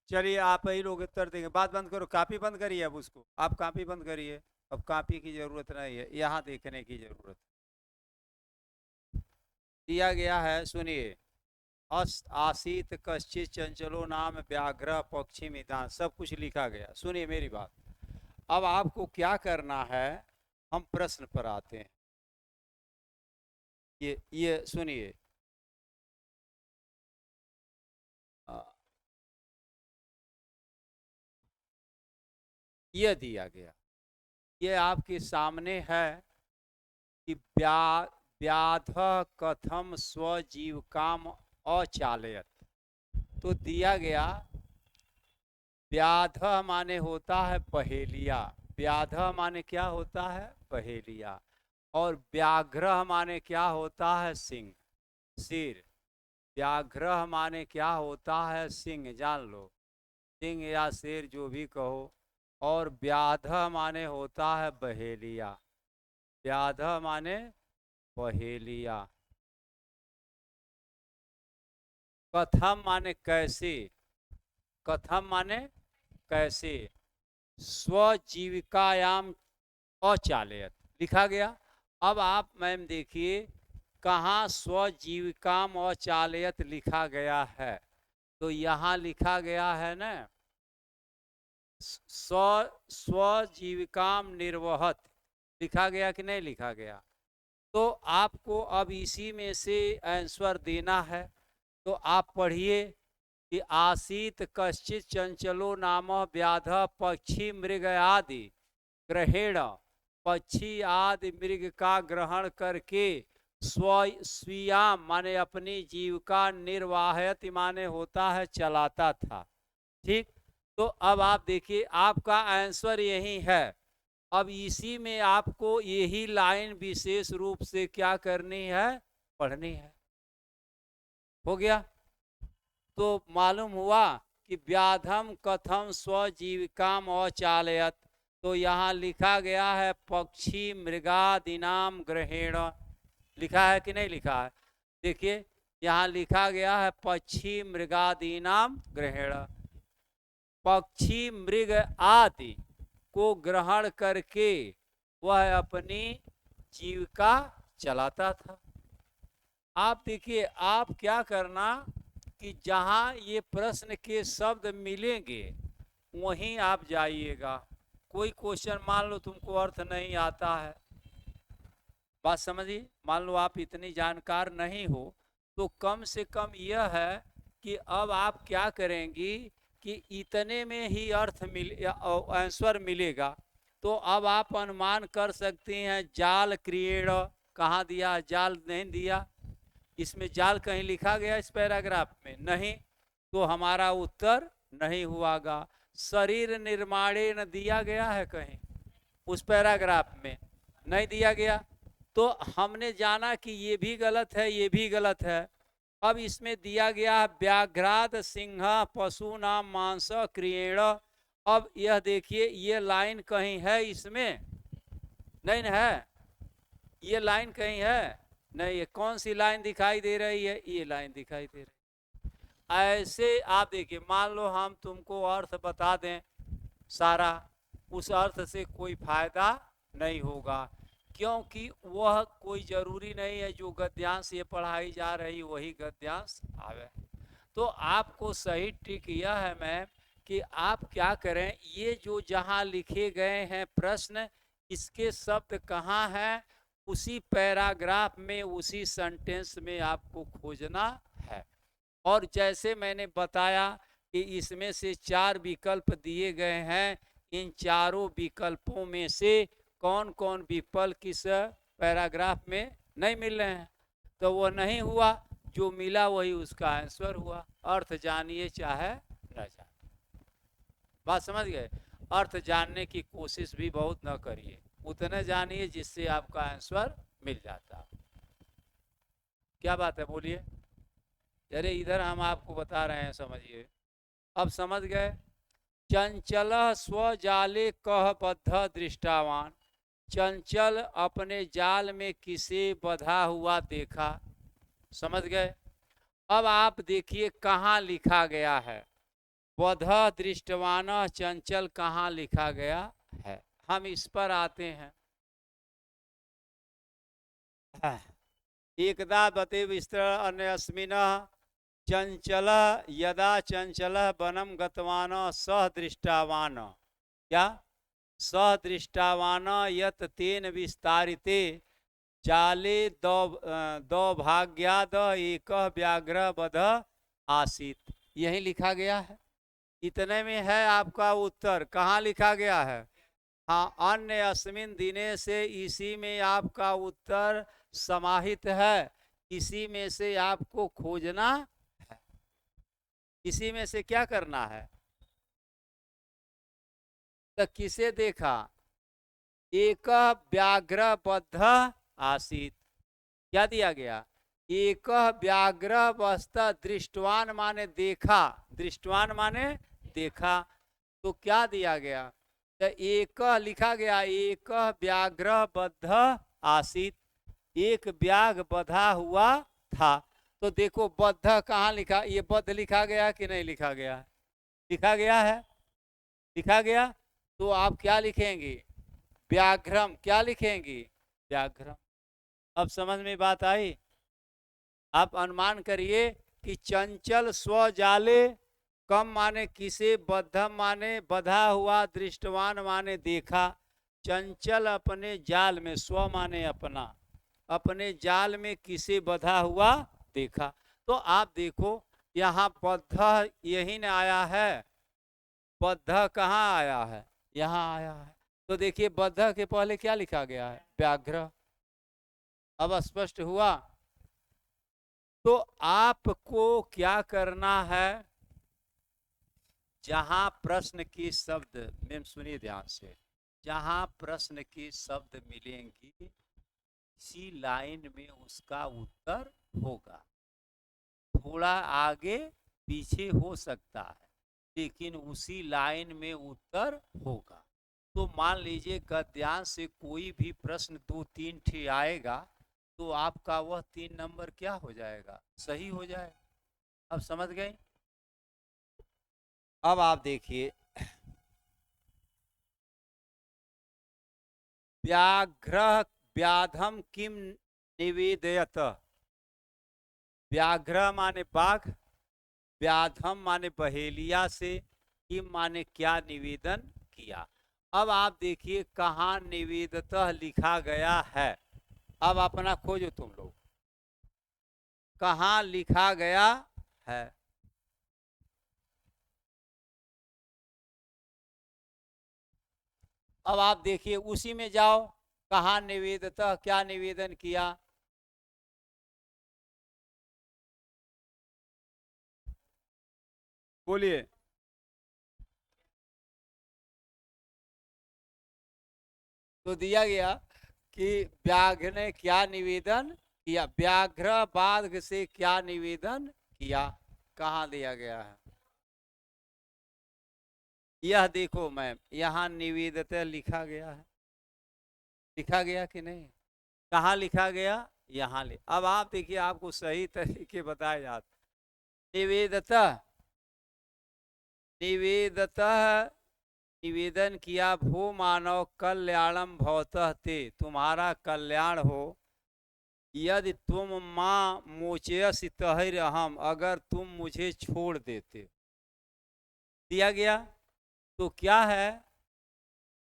चलिए आप ही लोग उत्तर देंगे, बात बंद करो, कॉपी बंद करिए, अब उसको आप कॉपी बंद करिए। अब कॉपी की जरूरत नहीं है, यहाँ देखने की जरूरत। दिया गया है, सुनिए। अस आसीत कश्चित चंचलो नाम व्याघ्र पक्षी मितान, सब कुछ लिखा गया। सुनिए मेरी बात। अब आपको क्या करना है, हम प्रश्न पर आते हैं। ये सुनिए। अ, ये दिया गया, ये आपके सामने है कि व्याध कथम स्वजीविकाम अचालयत। तो दिया गया, व्याध माने होता है पहेलिया। व्याध माने क्या होता है, पहेलिया। और व्याघ्र माने क्या होता है, सिंह, सिर। व्याघ्र माने क्या होता है, सिंह, जान लो, सिंह या शेर जो भी कहो। और व्याध माने होता है बहेलिया। व्याध माने पहेलिया। कथम माने कैसे, कथम माने कैसे, स्वजीविकायाम अचालयत लिखा गया। अब आप मैम देखिए, कहाँ स्वजीविकाम अचालयत लिखा गया है। तो यहाँ लिखा गया है ना, स्व स्वजीविकाम निर्वहत, लिखा गया कि नहीं लिखा गया। तो आपको अब इसी में से आंसर देना है। तो आप पढ़िए कि आसीत कश्चित चंचलो नाम व्याध पक्षी मृग आदि ग्रहेण, पक्षी आदि मृग का ग्रहण करके स्व स्वीयाम माने अपनी जीविका निर्वाहयत माने होता है चलाता था। ठीक। तो अब आप देखिए, आपका आंसर यही है। अब इसी में आपको यही लाइन विशेष रूप से क्या करनी है, पढ़नी है। हो गया। तो मालूम हुआ कि व्याधम कथम स्वजीविकाम अचालयत। तो यहाँ लिखा गया है पक्षी मृगादिनाम ग्रहेण, लिखा है कि नहीं लिखा है। देखिए यहाँ लिखा गया है पक्षी मृगादीनाम ग्रहेण। पक्षी मृग आदि को ग्रहण करके वह अपनी जीविका चलाता था। आप देखिए, आप क्या करना कि जहां ये प्रश्न के शब्द मिलेंगे वहीं आप जाइएगा। कोई क्वेश्चन मान लो तुमको अर्थ नहीं आता है, बात समझिए, मान लो आप इतनी जानकार नहीं हो, तो कम से कम यह है कि अब आप क्या करेंगी कि इतने में ही अर्थ मिल आंसर मिलेगा। तो अब आप अनुमान कर सकते हैं जाल क्रिएण, कहाँ दिया, जाल नहीं दिया, इसमें जाल कहीं लिखा गया इस पैराग्राफ में नहीं। तो हमारा उत्तर नहीं हुआगा। शरीर निर्माणे न दिया गया है कहीं उस पैराग्राफ में, नहीं दिया गया। तो हमने जाना कि ये भी गलत है, ये भी गलत है। अब इसमें दिया गया है व्याघ्राद सिंह पशु नाम मांस क्रिएण। अब यह देखिए, ये लाइन कहीं है इसमें, नहीं है, ये लाइन कहीं है नहीं। ये कौन सी लाइन दिखाई दे रही है, ये लाइन दिखाई दे रही है। ऐसे आप देखिए, मान लो हम तुमको अर्थ बता दें सारा, उस अर्थ से कोई फायदा नहीं होगा, क्योंकि वह कोई जरूरी नहीं है जो गद्यांश ये पढ़ाई जा रही वही गद्यांश आवे। तो आपको सही ट्रिक यह है मैम कि आप क्या करें, ये जो जहां लिखे गए हैं प्रश्न, इसके शब्द कहाँ हैं, उसी पैराग्राफ में उसी सेंटेंस में आपको खोजना है। और जैसे मैंने बताया कि इसमें से 4 विकल्प दिए गए हैं, इन चारों विकल्पों में से कौन कौन विकल्प किस पैराग्राफ में नहीं मिल रहे हैं, तो वो नहीं हुआ, जो मिला वही उसका आंसर हुआ। अर्थ जानिए चाहे न जानिए, बात समझ गए। अर्थ जानने की कोशिश भी बहुत न करिए, उतने जानिए जिससे आपका आंसर मिल जाता। क्या बात है, बोलिए। अरे इधर हम आपको बता रहे हैं, समझिए। अब समझ गए। चंचल स्वजाले कह बद्ध दृष्टावान, चंचल अपने जाल में किसे बधा हुआ देखा। समझ गए। अब आप देखिए कहाँ लिखा गया है, बध दृष्टवान चंचल कहाँ लिखा गया है? हम इस पर आते हैं। एकदा बते विस्तर अन्यस्मिन चंचल यदा चंचल वनम गतवान सह दृष्टावान। क्या? सह दृष्टावान यत तेन विस्तारिते जाले दौभाग्याद एक व्याघ्र बध आसीत। यही लिखा गया है। इतने में है आपका उत्तर। कहाँ लिखा गया है? हाँ, अन्य अस्मिन दिने से इसी में आपका उत्तर समाहित है। इसी में से आपको खोजना है। इसी में से क्या करना है? तो किसे देखा? एक व्याघ्र बद्ध आसीत। क्या दिया गया? एक व्याघ्र वस्त दृष्टवान माने देखा। दृष्टवान माने देखा। तो क्या दिया गया? तो एक लिखा गया, एक व्याघ्र बद्ध आसीत। एक व्याघ्र बधा हुआ था। तो देखो बद्ध कहाँ लिखा? ये बद्ध लिखा गया कि नहीं लिखा गया? लिखा गया है। लिखा गया। तो आप क्या लिखेंगे? व्याघ्रम। क्या लिखेंगे? व्याघ्रम। अब समझ में बात आई? आप अनुमान करिए कि चंचल स्वजाले कम माने किसे, बद्धम माने बधा हुआ, दृष्टवान माने देखा। चंचल अपने जाल में, स्व माने अपना, अपने जाल में किसे बधा हुआ देखा। तो आप देखो यहाँ बद्ध यही न आया है। बद्ध कहाँ आया है? यहाँ आया है। तो देखिए बद्ध के पहले क्या लिखा गया है? व्याघ्र। अब स्पष्ट हुआ। तो आपको क्या करना है? जहां प्रश्न की शब्द, मैम सुनिए ध्यान से, जहां प्रश्न की शब्द मिलेंगी इसी लाइन में उसका उत्तर होगा। थोड़ा आगे पीछे हो सकता है लेकिन उसी लाइन में उत्तर होगा। तो मान लीजिए गद्यांश से कोई भी प्रश्न 2-3 ठे आएगा तो आपका वह 3 नंबर क्या हो जाएगा? सही हो जाएगा। अब समझ गए? अब आप देखिए, व्याघ्र व्याधम किम निवेदयत। व्याघ्र माने बाघ, व्याधम माने बहेलिया से, किम माने क्या निवेदन किया। अब आप देखिए कहाँ निवेदतः लिखा गया है। अब अपना खोजो तुम लोग, कहाँ लिखा गया है। अब आप देखिए उसी में जाओ, कहाँ निवेदतः क्या निवेदन किया। बोलिए। तो दिया गया कि व्याघ्र ने क्या निवेदन किया, व्याघ्र बाघ से क्या निवेदन किया। कहाँ दिया गया है? यह देखो मैम, यहाँ निवेदता लिखा गया है। लिखा गया कि नहीं? कहाँ लिखा गया? यहाँ ले। अब आप देखिए आपको सही तरीके बताए जाते। निवेदता, निवेदतः निवेदन किया, भो मानव कल्याणम भवतः ते, तुम्हारा कल्याण हो। यदि तुम माँ मोचयस तहिर हम, अगर तुम मुझे छोड़ देते। दिया गया। तो क्या है?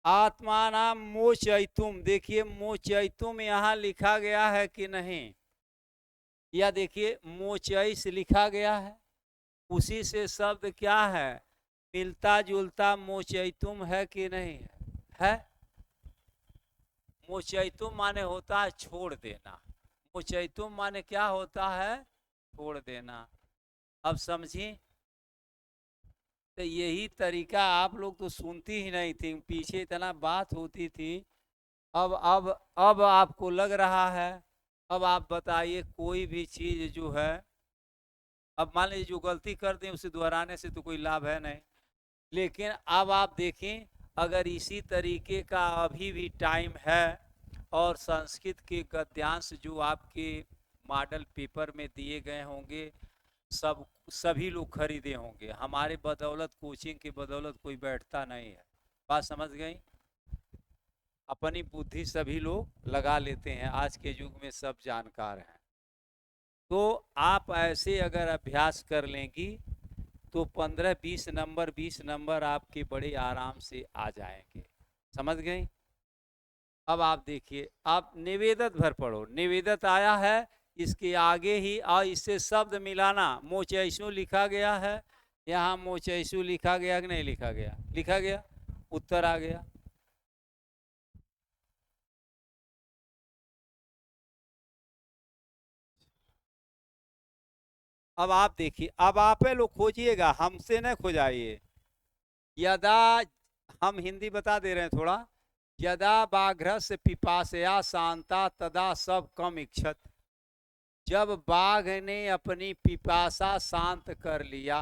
आत्मा नाम मोचयितुम। देखिए मोचयितुम यहाँ लिखा गया है कि नहीं? या देखिए मोचयिस लिखा गया है। उसी से शब्द क्या है? मिलता जुलता मोचयितुम है कि नहीं है? मोचयितुम माने होता है छोड़ देना। मोचयितुम माने क्या होता है? छोड़ देना। अब समझी? तो यही तरीका आप लोग तो सुनती ही नहीं थी, पीछे इतना बात होती थी। अब आपको लग रहा है। अब आप बताइए कोई भी चीज जो है, अब मान लीजिए जो गलती कर दें उसे दोहराने से तो कोई लाभ है नहीं। लेकिन अब आप देखें, अगर इसी तरीके का अभी भी टाइम है और संस्कृत के गद्यांश जो आपके मॉडल पेपर में दिए गए होंगे सब सभी लोग खरीदे होंगे, हमारे बदौलत, कोचिंग की बदौलत कोई बैठता नहीं है। बात समझ गई? अपनी बुद्धि सभी लोग लगा लेते हैं, आज के युग में सब जानकार हैं। तो आप ऐसे अगर अभ्यास कर लेंगी तो 15-20 नंबर 20 नंबर आपके बड़े आराम से आ जाएंगे। समझ गई? अब आप देखिए, आप निवेदत भर पढ़ो, निवेदत आया है, इसके आगे ही और इससे शब्द मिलाना, मोचैसु लिखा गया है, यहाँ मोचैसु लिखा गया कि नहीं लिखा गया? लिखा गया, उत्तर आ गया। अब आप देखिए, अब आप लोग खोजिएगा, हमसे न खोजाइए। यदा, हम हिंदी बता दे रहे हैं थोड़ा, यदा बाघ्रस्य पिपासया शांता तदा सब कम इच्छत। जब बाघ ने अपनी पिपासा शांत कर लिया,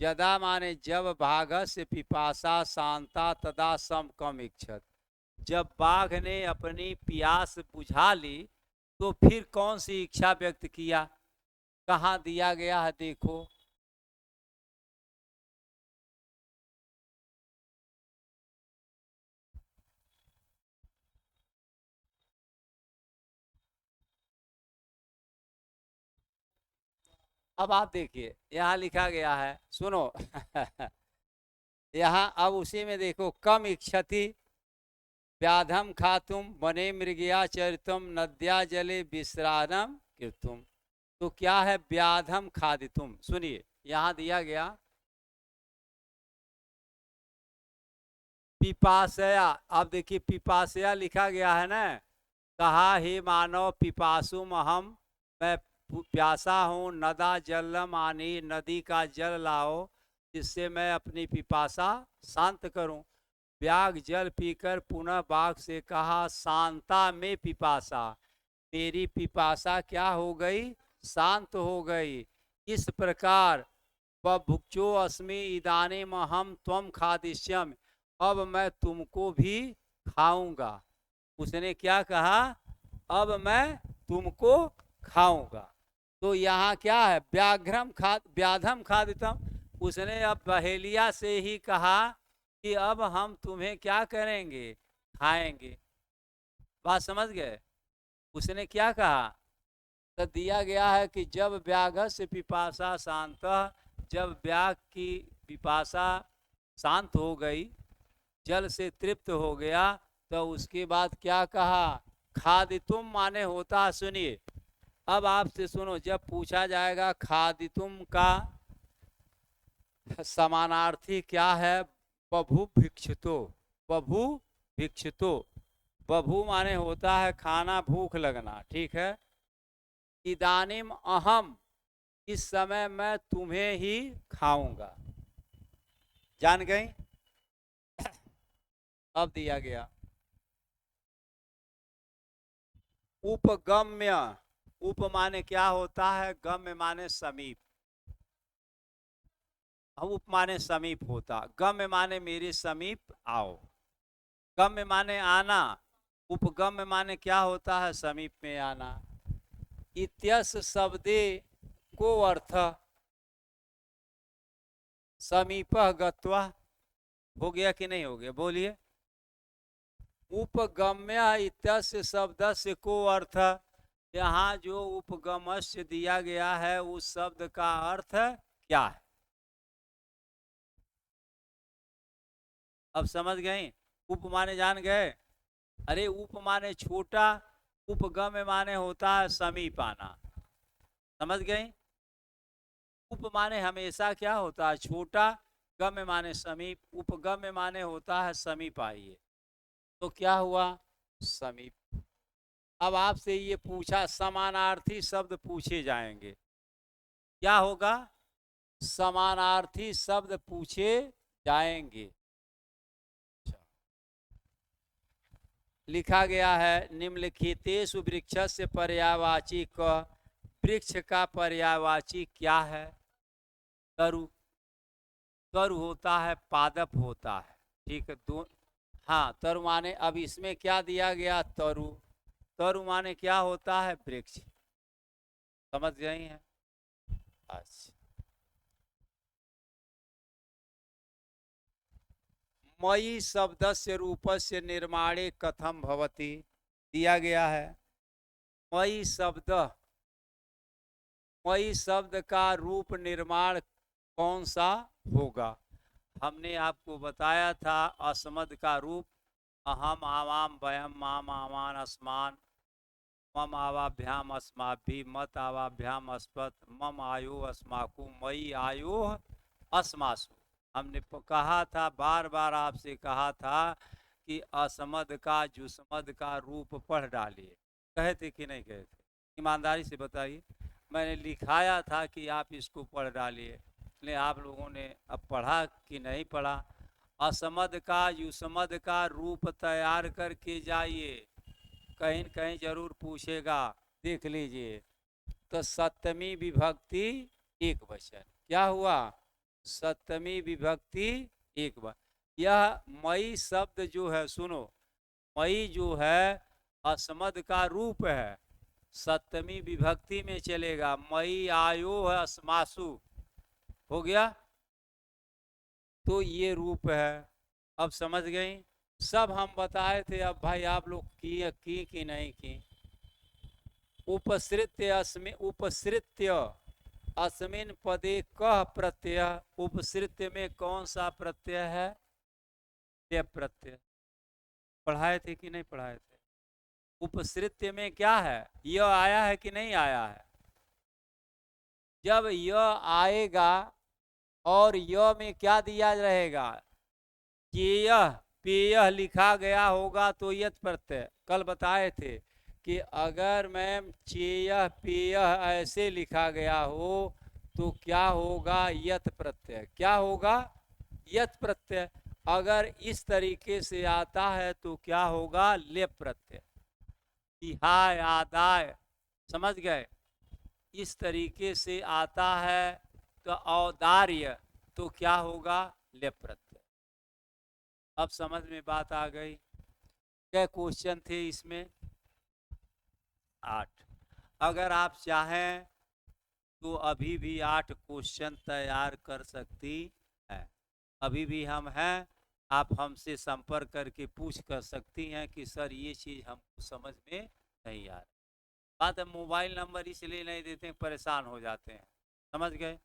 यदा माने जब बाघस्य पिपासा शांता तदा सम कम इच्छत। जब बाघ ने अपनी प्यास बुझा ली तो फिर कौन सी इच्छा व्यक्त किया? कहाँ दिया गया है देखो। अब आप देखिए, यहाँ लिखा गया है, सुनो यहाँ अब उसी में देखो, कम इच्छति व्याधम खातुम वने मृगया चरितम नद्या जले विश्रानम कीर्तुम। तो क्या है व्याधम खादितुम? सुनिए, यहाँ दिया गया पिपासया। अब देखिए, पिपासया लिखा गया है ना, कहा हे मानव पिपासुम अहम, मैं प्यासा हूँ, नदा जलम आनी, नदी का जल लाओ जिससे मैं अपनी पिपासा शांत करूं। व्याघ जल पीकर पुनः बाघ से कहा शांता में पिपासा, तेरी पिपासा क्या हो गई? शांत हो गई। इस प्रकार बभुक्षो अस्मि इदानीम हम त्वम खादिष्यम, अब मैं तुमको भी खाऊंगा। उसने क्या कहा? अब मैं तुमको खाऊंगा। तो यहाँ क्या है? व्याधम खादितम। उसने अब बहेलिया से ही कहा कि अब हम तुम्हें क्या करेंगे? खाएंगे। बात समझ गए? उसने क्या कहा? तो दिया गया है कि जब व्याघ से पिपासा शांत, जब व्याघ की पिपासा शांत हो गई, जल से तृप्त हो गया, तो उसके बाद क्या कहा? खादितुम माने होता है, सुनिए, अब आपसे सुनो, जब पूछा जाएगा खादितुम का समानार्थी क्या है? बभु भिक्षुतो। बभु भिक्षुतो, बभु माने होता है खाना, भूख लगना, ठीक है। इदानीम अहम, इस समय मैं तुम्हें ही खाऊंगा। जान गई? अब दिया गया उपगम्य। उप माने क्या होता है? गम्य माने समीप। उप माने समीप होता, गम्य माने मेरे समीप आओ। गम्य माने आना, उपगम्य माने क्या होता है? समीप में आना। इत्यस शब्दे को अर्थ समीप गत्वा। हो गया कि नहीं हो गया? बोलिए। उपगम्य इत्यस्य शब्द से को अर्थ, यहाँ जो उपगमस्य दिया गया है उस शब्द का अर्थ क्या है? अब समझ गई? उप माने जान गए? अरे उप माने छोटा, उपगम्य माने होता है समीप आना। समझ गई? उप माने हमेशा क्या होता है? छोटा। गम्य माने समीप, उपगम्य माने होता है समीप आइए। तो क्या हुआ? समीप। अब आपसे ये पूछा, समानार्थी शब्द पूछे जाएंगे, क्या होगा? समानार्थी शब्द पूछे जाएंगे। लिखा गया है निम्नलिखितेषु वृक्षस्य पर्यायवाची क। वृक्ष का पर्यायवाची क्या है? तरु। तरु होता है, पादप होता है, ठीक है। दो, हाँ, तरु माने, अब इसमें क्या दिया गया? तरु। तरु माने क्या होता है? वृक्ष। समझ गई हैं? अच्छा, मयि शब्दस्य रूपस्य निर्माणे कथम भवति, दिया गया है। मयि शब्द, मयि शब्द का रूप निर्माण कौन सा होगा? हमने आपको बताया था असमद का रूप अहम आवाम वयम माम आमान अस्मान मम आवाभ्याम अस्माभि मत आवाभ्याम अस्मत् मम आयो अस्माकु मई आयो अस्मासु। हमने कहा था, बार बार आपसे कहा था कि असमद का जुसमद का रूप पढ़ डालिए। कहे थे कि नहीं कहे थे? ईमानदारी से बताइए। मैंने लिखाया था कि आप इसको पढ़ डालिए, इसलिए आप लोगों ने अब पढ़ा कि नहीं पढ़ा? असमद का युसमद का रूप तैयार करके जाइए, कहीं न कहीं जरूर पूछेगा, देख लीजिए। तो सप्तमी विभक्ति एक वचन, क्या हुआ? सप्तमी विभक्ति एक बार। यह मई शब्द जो है, सुनो, मई जो है असमद का रूप है, सप्तमी विभक्ति में चलेगा। मई आयो है अस्मासु, हो गया। तो ये रूप है, अब समझ गई? सब हम बताए थे। अब भाई आप लोग की कि नहीं की? उपसृत्य अस्मि, उपसृत्य अस्मिन पदे कह प्रत्यय, उपसृत्य में कौन सा प्रत्यय है? ये प्रत्यय पढ़ाए थे कि नहीं पढ़ाए थे? उपसृत्य में क्या है? यह आया है कि नहीं आया है? जब यह आएगा और यह में क्या दिया रहेगा? चेय पेय लिखा गया होगा तो यत प्रत्यय। कल बताए थे कि अगर मैम चेय पेय ऐसे लिखा गया हो तो क्या होगा? यत प्रत्यय। क्या होगा? यत प्रत्यय। अगर इस तरीके से आता है तो क्या होगा? लेप प्रत्यय। तिहाय आदाय, समझ गए? इस तरीके से आता है तो औदार्य, तो क्या होगा? लेप प्रत्यय। अब समझ में बात आ गई? क्या क्वेश्चन थे इसमें? 8। अगर आप चाहें तो अभी भी 8 क्वेश्चन तैयार कर सकती है। अभी भी हम हैं, आप हमसे संपर्क करके पूछ कर सकती हैं कि सर ये चीज़ हमको समझ में नहीं आ रही। बात है, मोबाइल नंबर इसलिए नहीं देते, परेशान हो जाते हैं, समझ गए?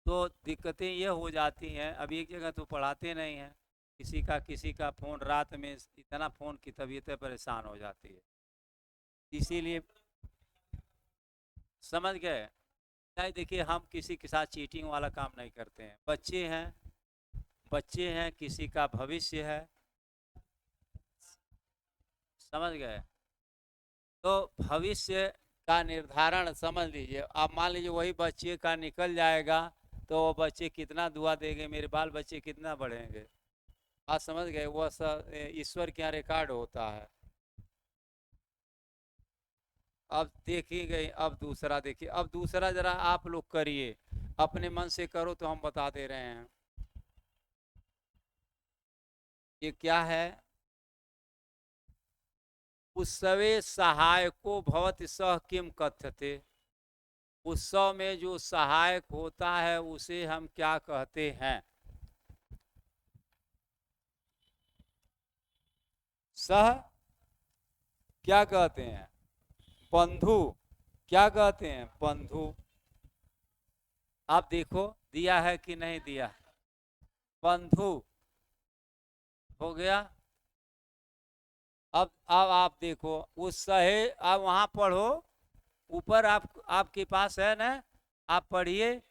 तो दिक्कतें ये हो जाती हैं। अब एक जगह तो पढ़ाते नहीं हैं, किसी का फ़ोन, रात में इतना फ़ोन की तबीयतें परेशान हो जाती है, इसीलिए। समझ गए? नहीं, देखिए हम किसी के साथ चीटिंग वाला काम नहीं करते हैं। बच्चे हैं, बच्चे हैं, किसी का भविष्य है, समझ गए? तो भविष्य का निर्धारण समझ लीजिए। आप मान लीजिए वही बच्चे का निकल जाएगा तो वो बच्चे कितना दुआ देंगे, मेरे बाल बच्चे कितना बढ़ेंगे। आप समझ गए? वह सब ईश्वर के यहाँ रिकॉर्ड होता है। अब देखी गई। अब दूसरा देखिए, अब दूसरा जरा आप लोग करिए, अपने मन से करो तो हम बता दे रहे हैं। ये क्या है? उत्सवे सहायको भवति सह किम कथ्यते। उत्सव में जो सहायक होता है उसे हम क्या कहते हैं? सह क्या कहते हैं? बंधु। क्या कहते हैं? बंधु। आप देखो दिया है कि नहीं दिया? बंधु हो गया। अब आप देखो उस सहे, आप वहां पढ़ो, ऊपर आपके पास है ना, आप पढ़िए।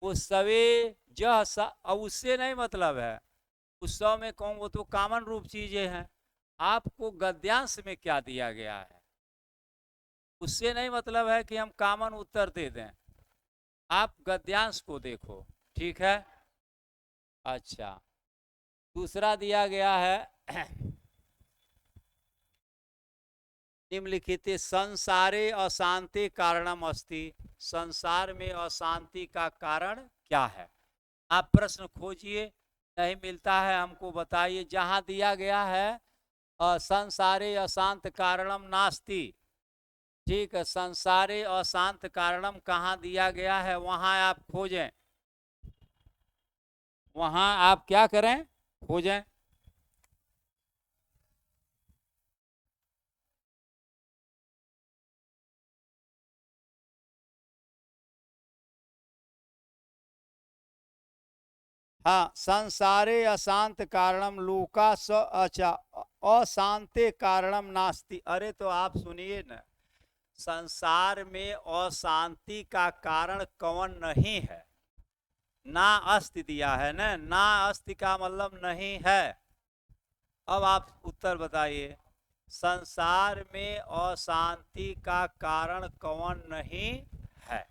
उत्सवे अब उससे नहीं मतलब है। उत्सव में कौन, वो तो कॉमन रूप चीजें हैं। आपको गद्यांश में क्या दिया गया है, उससे नहीं मतलब है कि हम कॉमन उत्तर दे दें। आप गद्यांश को देखो, ठीक है? अच्छा, दूसरा दिया गया है निम्नलिखित संसारे अशांति कारणम अस्ति। संसार में अशांति का कारण क्या है? आप प्रश्न खोजिए, नहीं मिलता है हमको बताइए। जहां दिया गया है संसारे अशांत कारणम नास्ति, ठीक है, संसारे अशांत कारणम कहाँ दिया गया है, वहां आप खोजें, वहां आप क्या करें, खोजें। हाँ, संसारे अशांत कारणम लोका स अचा अशांते कारणम नास्ति। अरे तो आप सुनिए ना, संसार में अशांति का कारण कौन नहीं है, ना अस्ति दिया है ना, ना अस्ति का मतलब नहीं है। अब आप उत्तर बताइए, संसार में अशांति का कारण कौन नहीं है।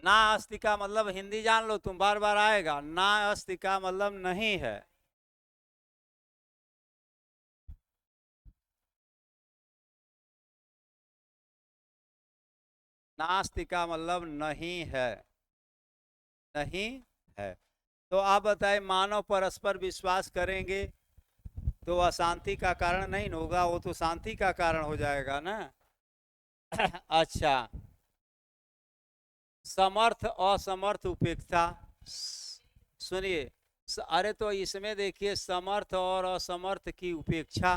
ना अस्ति का मतलब हिंदी जान लो तुम, बार बार आएगा, ना अस्ति का मतलब नहीं है। नास्ति का मतलब नहीं है, नहीं है। तो आप बताएं, मानव परस्पर विश्वास करेंगे तो अशांति का कारण नहीं होगा, वो तो शांति का कारण हो जाएगा ना। अच्छा, समर्थ असमर्थ उपेक्षा, सुनिए, अरे तो इसमें देखिए समर्थ और असमर्थ की उपेक्षा,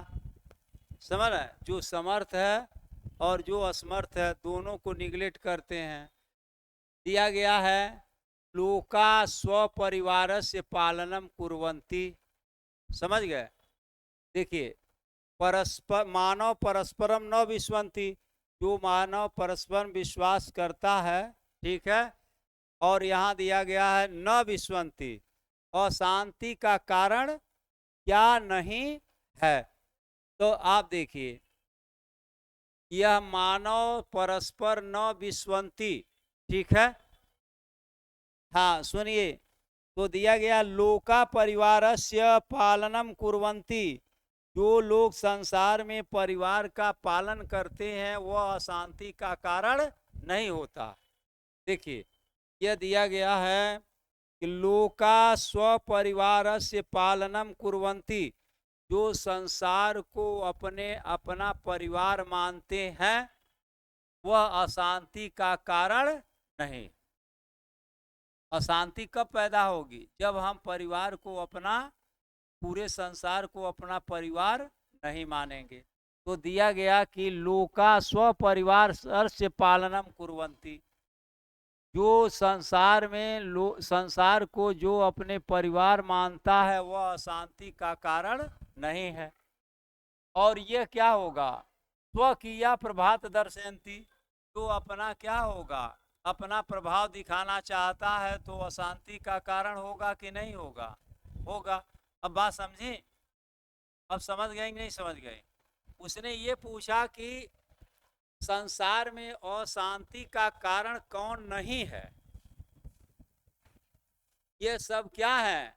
समझ रहे, जो समर्थ है और जो असमर्थ है दोनों को निगलेक्ट करते हैं। दिया गया है, लोका स्व परिवार से पालनम कुर्वन्ति, समझ गए। देखिए, परस्पर मानव परस्परम न विश्वंती, जो मानव परस्पर विश्वास करता है, ठीक है, और यहाँ दिया गया है न विश्वंती, अशांति का कारण क्या नहीं है। तो आप देखिए, यह मानव परस्पर न विश्वंती, ठीक है, हाँ सुनिए, तो दिया गया लोका परिवारस्य पालनम कुर्वन्ति, जो लोग संसार में परिवार का पालन करते हैं वह अशांति का कारण नहीं होता। देखिए, यह दिया गया है कि लोका स्व परिवार से पालनम कुर्वन्ति, जो संसार को अपने अपना परिवार मानते हैं वह अशांति का कारण नहीं। अशांति कब पैदा होगी, जब हम परिवार को अपना, पूरे संसार को अपना परिवार नहीं मानेंगे। तो दिया गया कि लोका स्व परिवार से पालनम कुर्वन्ति, जो संसार में संसार को जो अपने परिवार मानता है वह अशांति का कारण नहीं है। और यह क्या होगा, स्वकीया प्रभात दर्शयंती, तो अपना क्या होगा, अपना प्रभाव दिखाना चाहता है तो अशांति का कारण होगा कि नहीं होगा, होगा। अब बात समझी, अब समझ गए कि नहीं समझ गए। उसने ये पूछा कि संसार में अशांति का कारण कौन नहीं है, ये सब क्या है,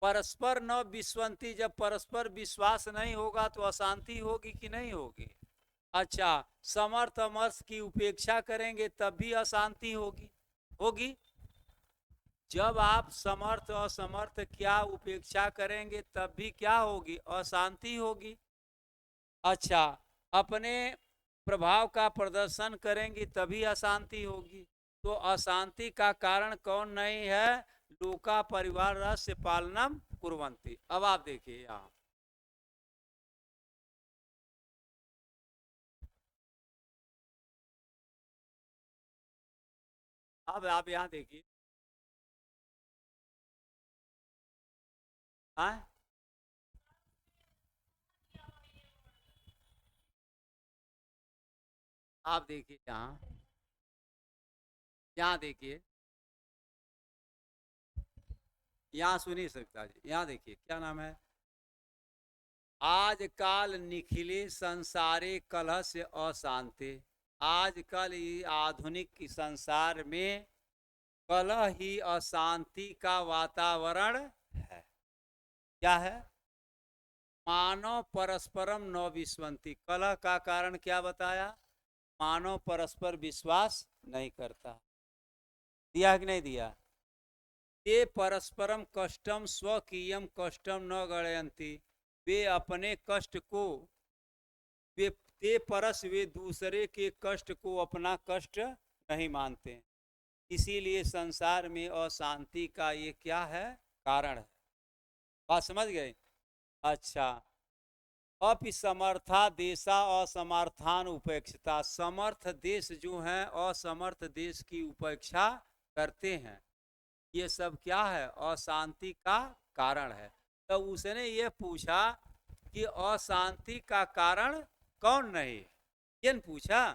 परस्पर न विश्वंती, जब परस्पर विश्वास नहीं होगा तो अशांति होगी कि नहीं होगी। अच्छा, समर्थ अमर्थ की उपेक्षा करेंगे तब भी अशांति होगी, होगी। जब आप समर्थ असमर्थ क्या उपेक्षा करेंगे तब भी क्या होगी, अशांति होगी। अच्छा, अपने प्रभाव का प्रदर्शन करेंगी तभी अशांति होगी। तो अशांति का कारण कौन नहीं है, लोका परिवार रस्य पालनम कुर्वन्ति। अब आप देखिए यहाँ, अब आप यहाँ देखिए, हाँ आप देखिए यहाँ, यहाँ देखिए, यहाँ सुनिए सकता जी, यहाँ देखिए क्या नाम है, आजकाल निखिले संसारे कलह से अशांति, आजकल ये आधुनिक संसार में कलह ही अशांति का वातावरण है। क्या है, मानव परस्परम न विश्वंती, कलह का कारण क्या बताया, मानव परस्पर विश्वास नहीं करता। दिया कि नहीं दिया, ये परस्परम कष्टम स्वकीयम कष्टम न गणयंती, वे अपने कष्ट को, वे ते परस वे दूसरे के कष्ट को अपना कष्ट नहीं मानते, इसीलिए संसार में अशांति का ये क्या है, कारण है। बात समझ गए? अच्छा, अपि समर्था देशा असमर्थान उपेक्षिता, समर्थ देश जो हैं असमर्थ देश की उपेक्षा करते हैं, ये सब क्या है, अशांति का कारण है। तो उसने ये पूछा कि अशांति का कारण कौन नहीं, ये पूछा।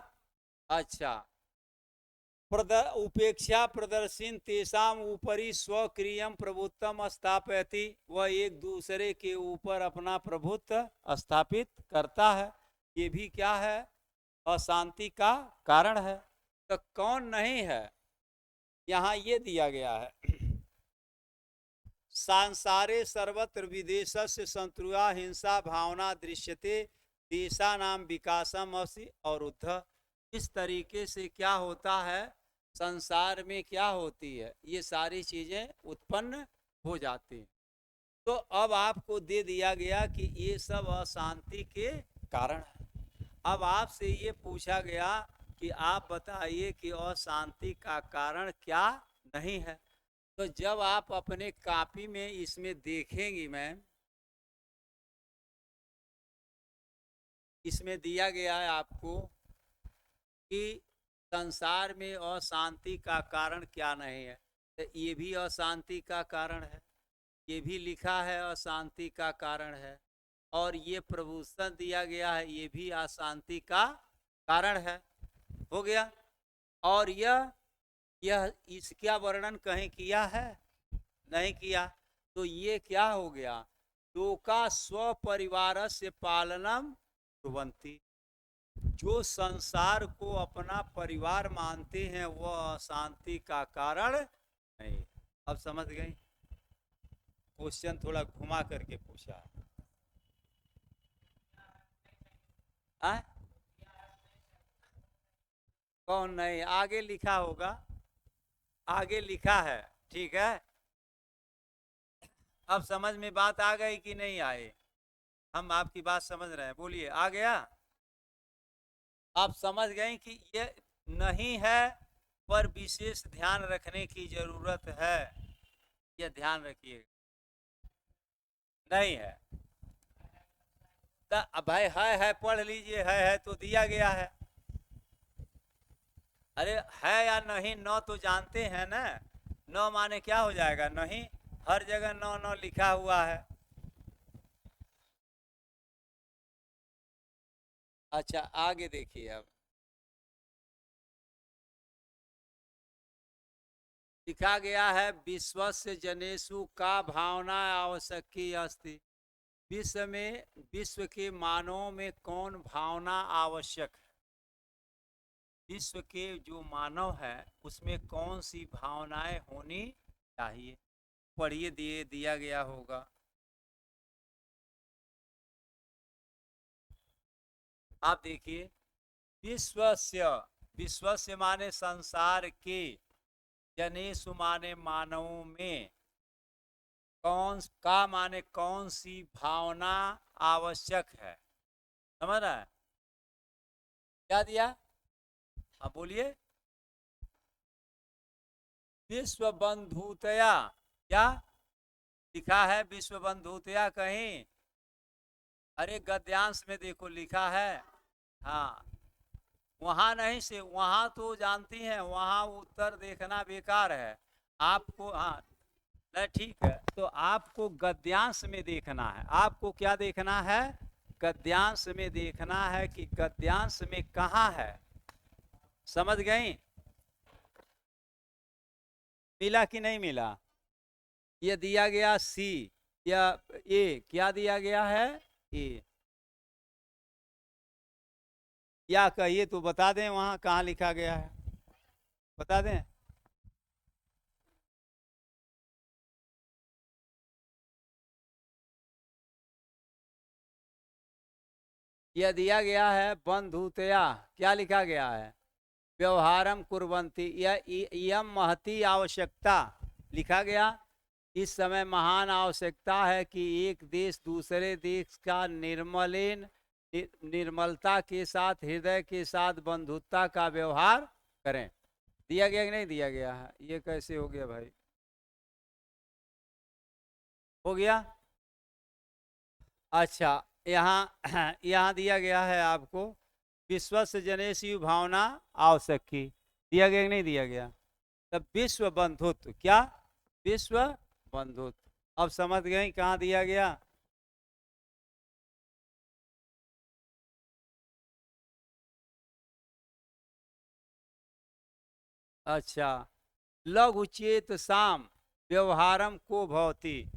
अच्छा, उपेक्षा प्रदर्शन तेषाम ऊपरी स्वक्रियम प्रभुत्वम स्थापयति, वह एक दूसरे के ऊपर अपना प्रभुत्व स्थापित करता है, ये भी क्या है, अशांति का कारण है। तो कौन नहीं है, यहाँ ये दिया गया है, सांसारे सर्वत्र विदेशस्य शत्रुआ हिंसा भावना दृश्यते देशा नाम विकासम असी अवरुद्ध। इस तरीके से क्या होता है, संसार में क्या होती है, ये सारी चीजें उत्पन्न हो जाती हैं। तो अब आपको दे दिया गया कि ये सब अशांति के कारण है। अब आपसे ये पूछा गया कि आप बताइए कि अशांति का कारण क्या नहीं है। तो जब आप अपने कॉपी में इसमें देखेंगी मैम, इसमें दिया गया है आपको कि संसार में अशांति का कारण क्या नहीं है, तो ये भी अशांति का कारण है, ये भी लिखा है अशांति का कारण है, और ये प्रभूषण दिया गया है, ये भी अशांति का कारण है। हो गया। और यह इसका वर्णन कहीं किया है, नहीं किया। तो ये क्या हो गया, लोका स्व परिवार से पालनम कुर्वन्ति, जो संसार को अपना परिवार मानते हैं वह अशांति का कारण नहीं। अब समझ गई? क्वेश्चन थोड़ा घुमा करके पूछा है। कौन नहीं, आगे लिखा होगा, आगे लिखा है, ठीक है। अब समझ में बात आ गई कि नहीं आए? हम आपकी बात समझ रहे हैं, बोलिए, आ गया? आप समझ गए कि ये नहीं है, पर विशेष ध्यान रखने की जरूरत है, ये ध्यान रखिए। नहीं है तो भाई है पढ़ लीजिए, है तो दिया गया है। अरे है या नहीं, न तो जानते हैं ना, न माने क्या हो जाएगा, नहीं, हर जगह न न लिखा हुआ है। अच्छा, आगे देखिए। अब लिखा गया है, विश्वस्य जनेषु का भावना आवश्यक अस्ति, विश्व में, विश्व के मानवों में कौन भावना आवश्यक है, विश्व के जो मानव है उसमें कौन सी भावनाएं होनी चाहिए, पढ़िए, दिया गया होगा। आप देखिए, विश्वस्य, विश्वस्य माने संसार के, जनेषु माने मानवों में, कौन का माने कौन सी भावना आवश्यक है, समझ रहा है? क्या दिया? हाँ बोलिए। विश्व बंधुतया, क्या लिखा है विश्व बंधुतया कहीं? अरे गद्यांश में देखो लिखा है। हाँ, वहां नहीं से, वहां तो जानती हैं, वहां उत्तर देखना बेकार है आपको। हाँ, नहीं ठीक है, तो आपको गद्यांश में देखना है। आपको क्या देखना है? गद्यांश में देखना है कि गद्यांश में कहाँ है, समझ गई? मिला कि नहीं मिला? ये दिया गया सी या ए, क्या दिया गया है, ए, या कहिए तो बता दें वहां कहाँ लिखा गया है, बता दें। यह दिया गया है बंधुतया, क्या लिखा गया है, व्यवहारम कुर्वन्ति, यह महती आवश्यकता लिखा गया। इस समय महान आवश्यकता है कि एक देश दूसरे देश का निर्मलिन निर्मलता के साथ, हृदय के साथ बंधुता का व्यवहार करें। दिया गया कि नहीं दिया गया है? ये कैसे हो गया भाई? हो गया। अच्छा, यहाँ यहाँ दिया गया है आपको, विश्वस्य जनेषु भावना आवश्यक की। दिया गया कि नहीं दिया गया? तब विश्व बंधुत्व, क्या? विश्व बंधुत्व। अब समझ गए कहाँ दिया गया? अच्छा, लघु चेत साम व्यवहारम को भवती।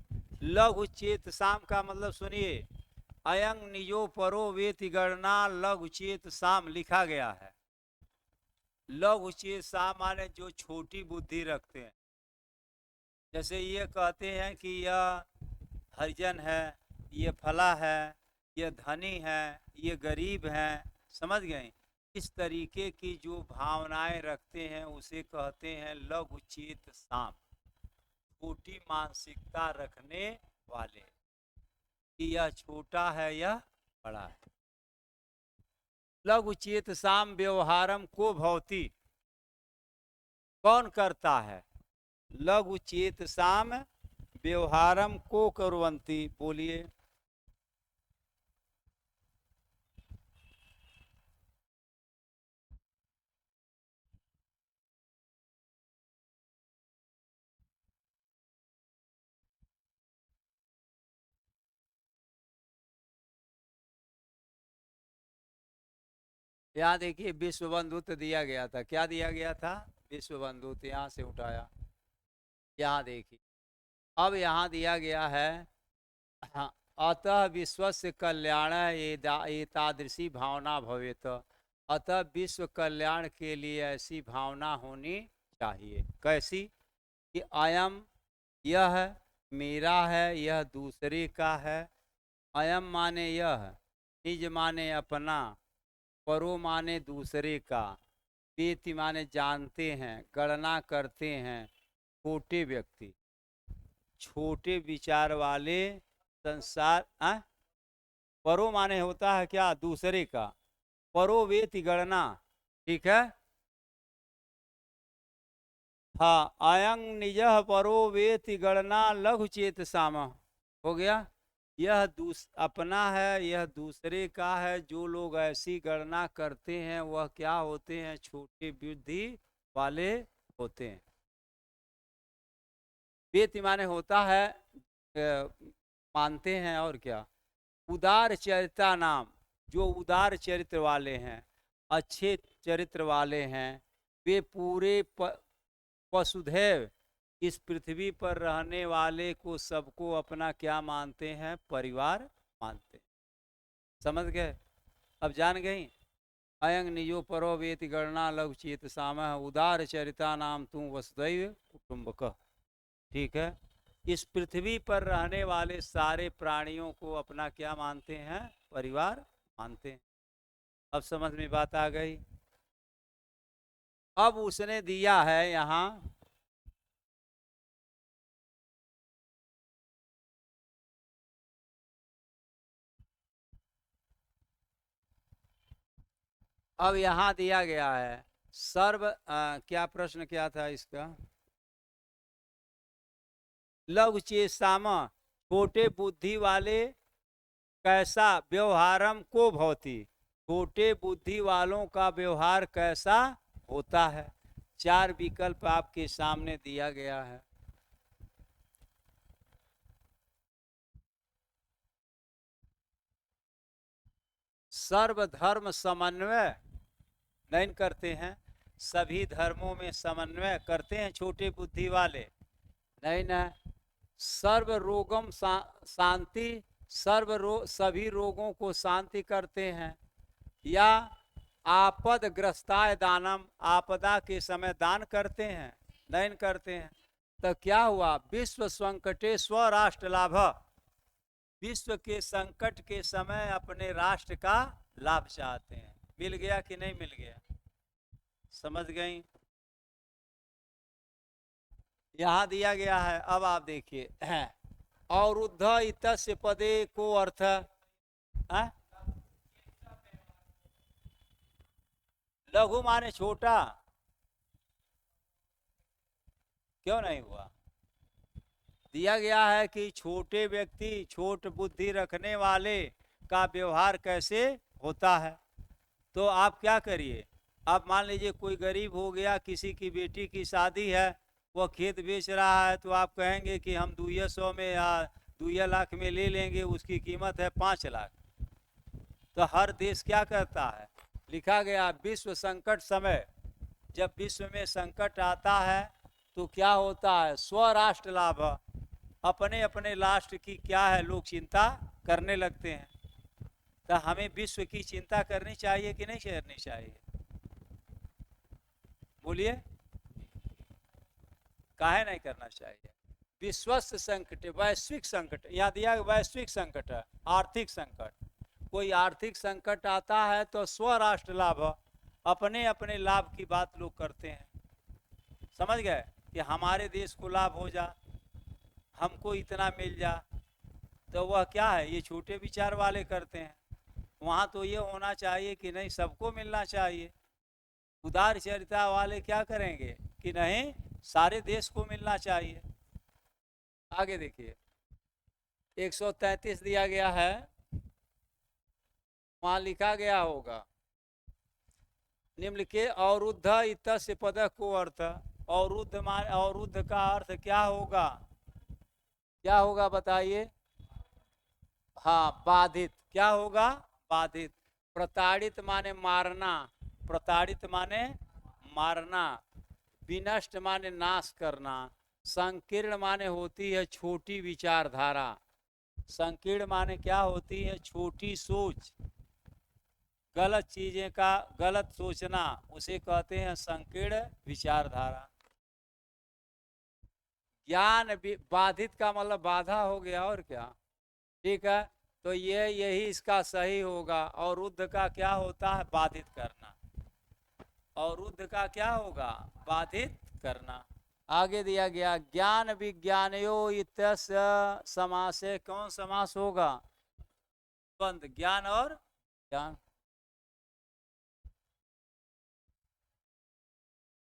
लघु चेत साम का मतलब सुनिए, अयंग निजो परो वेति गणना लघु चेत साम लिखा गया है। लघु चेत साम माने जो छोटी बुद्धि रखते हैं। जैसे ये कहते हैं कि यह हरिजन है, ये फला है, ये धनी है, ये गरीब है, समझ गए? इस तरीके की जो भावनाएं रखते हैं उसे कहते हैं लघु चेत साम, छोटी मानसिकता रखने वाले, कि यह छोटा है यह बड़ा है। लघु चेत साम व्यवहारम को भवती, कौन करता है? लघु चेत साम व्यवहारम को कुर्वन्ति, बोलिए। यहाँ देखिए विश्व बंधुत्व दिया गया था, क्या दिया गया था? विश्व बंधुत्व, यहाँ से उठाया। यहाँ देखिए, अब यहाँ दिया गया है, हाँ, अतः विश्वस्य कल्याण एतादृशी भावना भवेत। अतः विश्व कल्याण के लिए ऐसी भावना होनी चाहिए। कैसी? कि अयम, यह मेरा है, यह दूसरे का है। अयम माने यह, निज माने अपना, परो माने दूसरे का, वेति माने जानते हैं, गणना करते हैं, छोटे व्यक्ति, छोटे विचार वाले संसार। परो माने होता है क्या? दूसरे का। परो वेति गणना, ठीक है। हाँ, अयं निज परो वेति गणना लघु चेत साम, हो गया। यह अपना है, यह दूसरे का है। जो लोग ऐसी गणना करते हैं वह क्या होते हैं? छोटी बुद्धि वाले होते हैं। वेति माने होता है मानते हैं, और क्या? उदार चरिता नाम, जो उदार चरित्र वाले हैं, अच्छे चरित्र वाले हैं, वे पूरे वसुधैव, इस पृथ्वी पर रहने वाले को सबको अपना क्या मानते हैं? परिवार मानते हैं। समझ गए? अब जान गई? अयंग निजो परो वेति गणना लघु चेत साम उदार चरिता नाम तुम वसुधैव कुटुंबक, ठीक है। इस पृथ्वी पर रहने वाले सारे प्राणियों को अपना क्या मानते हैं? परिवार मानते हैं। अब समझ में बात आ गई? अब उसने दिया है यहाँ, अब यहाँ दिया गया है सर्व क्या प्रश्न क्या था इसका? लघु चेष्टाम, छोटे बुद्धि वाले कैसा व्यवहारम को भवती, छोटे बुद्धि वालों का व्यवहार कैसा होता है? चार विकल्प आपके सामने दिया गया है। सर्वधर्म समन्वय नहीं करते हैं, सभी धर्मों में समन्वय करते हैं छोटे बुद्धि वाले, नहीं ना। सर्व रोगम शांति, सभी रोगों को शांति करते हैं। या आपद ग्रस्ताय दानम, आपदा के समय दान करते हैं, नहीं करते हैं। तो क्या हुआ? विश्व संकटे स्वराष्ट्र लाभ, विश्व के संकट के समय अपने राष्ट्र का लाभ चाहते हैं। मिल गया कि नहीं मिल गया? समझ गई? यहां दिया गया है। अब आप देखिए, अवरुद्ध इतस्य पदे को अर्थ है? लघु माने छोटा, क्यों नहीं हुआ? दिया गया है कि छोटे व्यक्ति, छोट बुद्धि रखने वाले का व्यवहार कैसे होता है। तो आप क्या करिए, आप मान लीजिए कोई गरीब हो गया, किसी की बेटी की शादी है, वह खेत बेच रहा है, तो आप कहेंगे कि हम 200 में या 2 लाख में ले लेंगे, उसकी कीमत है 5 लाख। तो हर देश क्या करता है, लिखा गया विश्व संकट समय, जब विश्व में संकट आता है तो क्या होता है, स्वराष्ट्र लाभ, अपने अपने राष्ट्र की क्या है लोग चिंता करने लगते हैं। तो हमें विश्व की चिंता करनी चाहिए कि नहीं करनी चाहिए? बोलिए, काहे नहीं करना चाहिए? विश्वस्त संकट, वैश्विक संकट, यहाँ दिया वैश्विक संकट है, आर्थिक संकट। कोई आर्थिक संकट आता है तो स्वराष्ट्र लाभ, अपने अपने लाभ की बात लोग करते हैं। समझ गए कि हमारे देश को लाभ हो जा, हमको इतना मिल जा, तो वह क्या है, ये छोटे विचार वाले करते हैं। वहाँ तो ये होना चाहिए कि नहीं, सबको मिलना चाहिए। उदार चरिता वाले क्या करेंगे कि नहीं, सारे देश को मिलना चाहिए। आगे देखिए, 133 दिया गया है, वहाँ लिखा गया होगा निम्न के अवरुद्ध इत से पद को अर्थ, अवरुद्ध मान, अवरुद्ध का अर्थ क्या होगा, क्या होगा बताइए? हाँ, बाधित, क्या होगा? बाधित। प्रताड़ित माने मारना, प्रताड़ित माने मारना। विनष्ट माने नाश करना। संकीर्ण माने होती है छोटी विचारधारा, संकीर्ण माने क्या होती है, छोटी सोच, गलत चीजें का गलत सोचना, उसे कहते हैं संकीर्ण विचारधारा। ज्ञान बाधित का मतलब बाधा हो गया, और क्या? ठीक है, तो ये यही इसका सही होगा। और रुद्ध का क्या होता है, बाधित करना। और रुद्ध का क्या होगा, बाधित करना। आगे दिया गया ज्ञान विज्ञानयो इत्यस्य समास है, कौन समास होगा? द्वंद्व, ज्ञान और ज्ञान।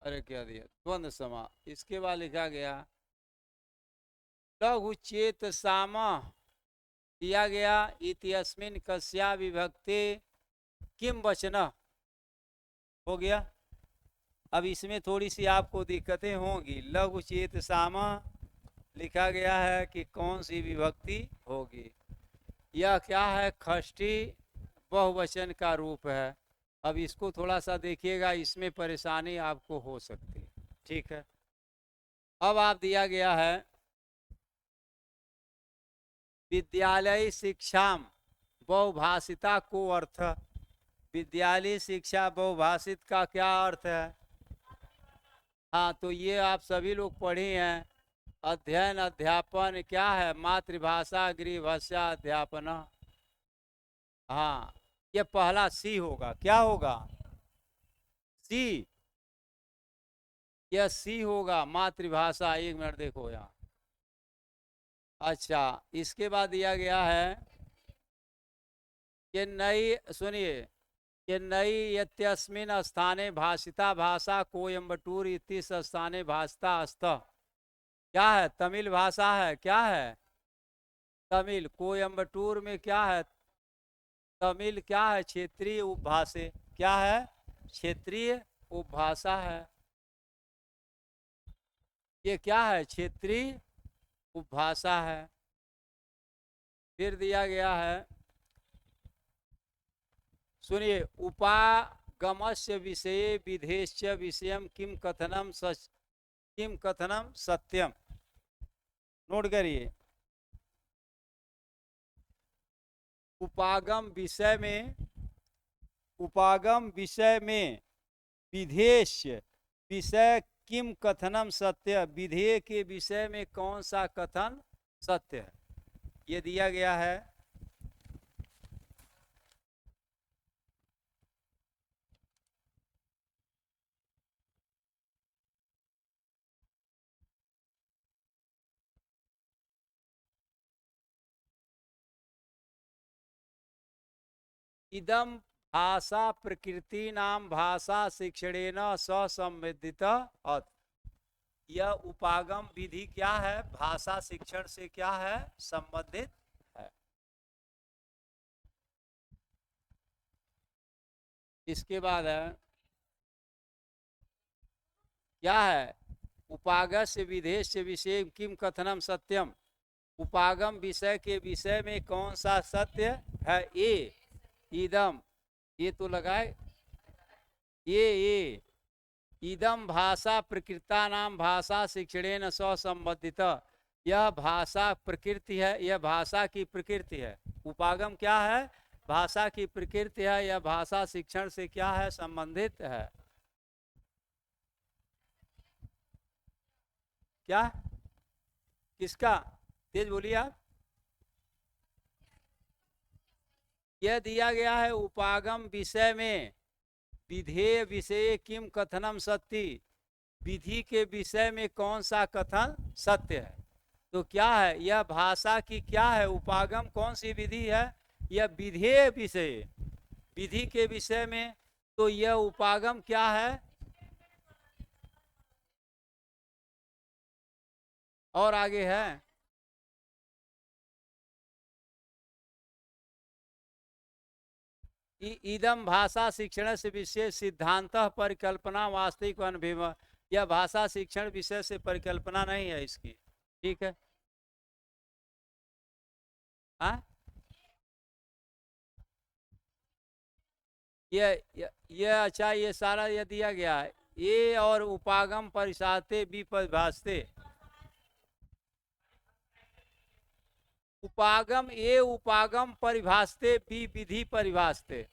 अरे क्या दिया, द्वंद्व समास। इसके बाद लिखा गया लघु चेत साम, दिया गया इत्यस्मिन कस्या विभक्ति किम वचन, हो गया। अब इसमें थोड़ी सी आपको दिक्कतें होंगी। लघु चेत साम लिखा गया है कि कौन सी विभक्ति होगी? यह क्या है, खष्टी बहुवचन का रूप है। अब इसको थोड़ा सा देखिएगा, इसमें परेशानी आपको हो सकती है। ठीक है, अब आप दिया गया है विद्यालय शिक्षा बहुभाषिता को अर्थ, विद्यालय शिक्षा बहुभाषित का क्या अर्थ है? हाँ, तो ये आप सभी लोग पढ़े हैं, अध्ययन अध्यापन क्या है, मातृभाषा गृहभाषा अध्यापन। हाँ, ये पहला सी होगा, क्या होगा? सी, यह सी होगा, मातृभाषा। एक मिनट देखो यहाँ। अच्छा, इसके बाद दिया गया है कि नई, सुनिए, कि नई यत्यस्मिन स्थाने भाषिता भाषा कोयम्बटूर इतिस स्थाने भाषिता अस्त, क्या है, तमिल भाषा है, क्या है, तमिल। कोयम्बटूर में क्या है, तमिल क्या है, क्षेत्रीय उपभाषा, क्या है, क्षेत्रीय उपभाषा है। ये क्या है, क्षेत्रीय उपभाषा है। फिर दिया गया है, सुनिए, उपागमस्य विषय विधेश्य विषयम किम कथनम सच, किम कथनम सत्यम। नोट करिए, उपागम विषय में, उपागम विषय में विधेश्य विषय किम कथनम सत्य, विधेय के विषय में कौन सा कथन सत्य है, ये दिया गया है। इदम भाषा प्रकृति नाम भाषा शिक्षणेन ससंबंधित अर्थ। यह उपागम विधि क्या है? भाषा शिक्षण से क्या है? संबंधित है। इसके बाद है क्या है? उपागस्य विधेयस्य विषय किम कथनम सत्यम। उपागम विषय के विषय में कौन सा सत्य है? ये इदम, ये तो लगाए, ये इदम भाषा प्रकृता नाम भाषा शिक्षणेन संबंधित। यह भाषा प्रकृति है, यह भाषा की प्रकृति है। उपागम क्या है? भाषा की प्रकृति है। यह भाषा शिक्षण से क्या है? संबंधित है। क्या? किसका? तेज बोलिए आप। यह दिया गया है उपागम विषय में विधेय विषय किम कथनम सत्य। विधि के विषय में कौन सा कथन सत्य है? तो क्या है? यह भाषा की क्या है? उपागम कौन सी विधि है? यह विधेय विषय, विधि के विषय में। तो यह उपागम क्या है? और आगे है इदम भाषा शिक्षण से विशेष सिद्धांत परिकल्पना वास्तविक अनुभव। यह भाषा शिक्षण विषय से परिकल्पना नहीं है इसकी। ठीक है। हाँ, ये अच्छा, ये सारा ये दिया गया है। ये और उपागम परिसाते भी परिभाषते। उपागम ये उपागम परिभाषते भी विधि परिभाषते।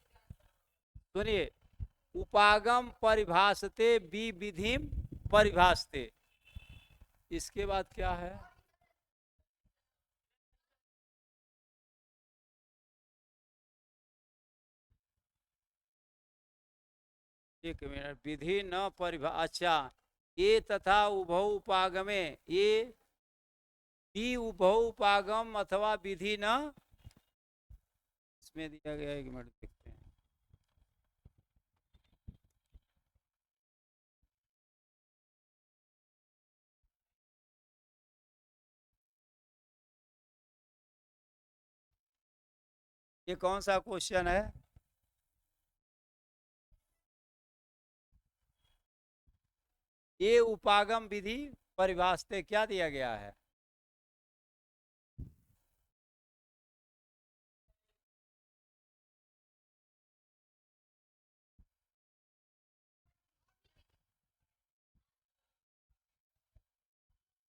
सुनिए, उपागम परिभाषते भी विधि परिभाषते। इसके बाद क्या है? एक मिनट, विधि न परिभा, अच्छा, ये तथा उभौ उपागमे, ये भी उभौ उपागम अथवा विधि न, इसमें दिया गया। एक मिनट देखते हैं। ये कौन सा क्वेश्चन है? ये उपागम विधि परिभाषते क्या दिया गया है?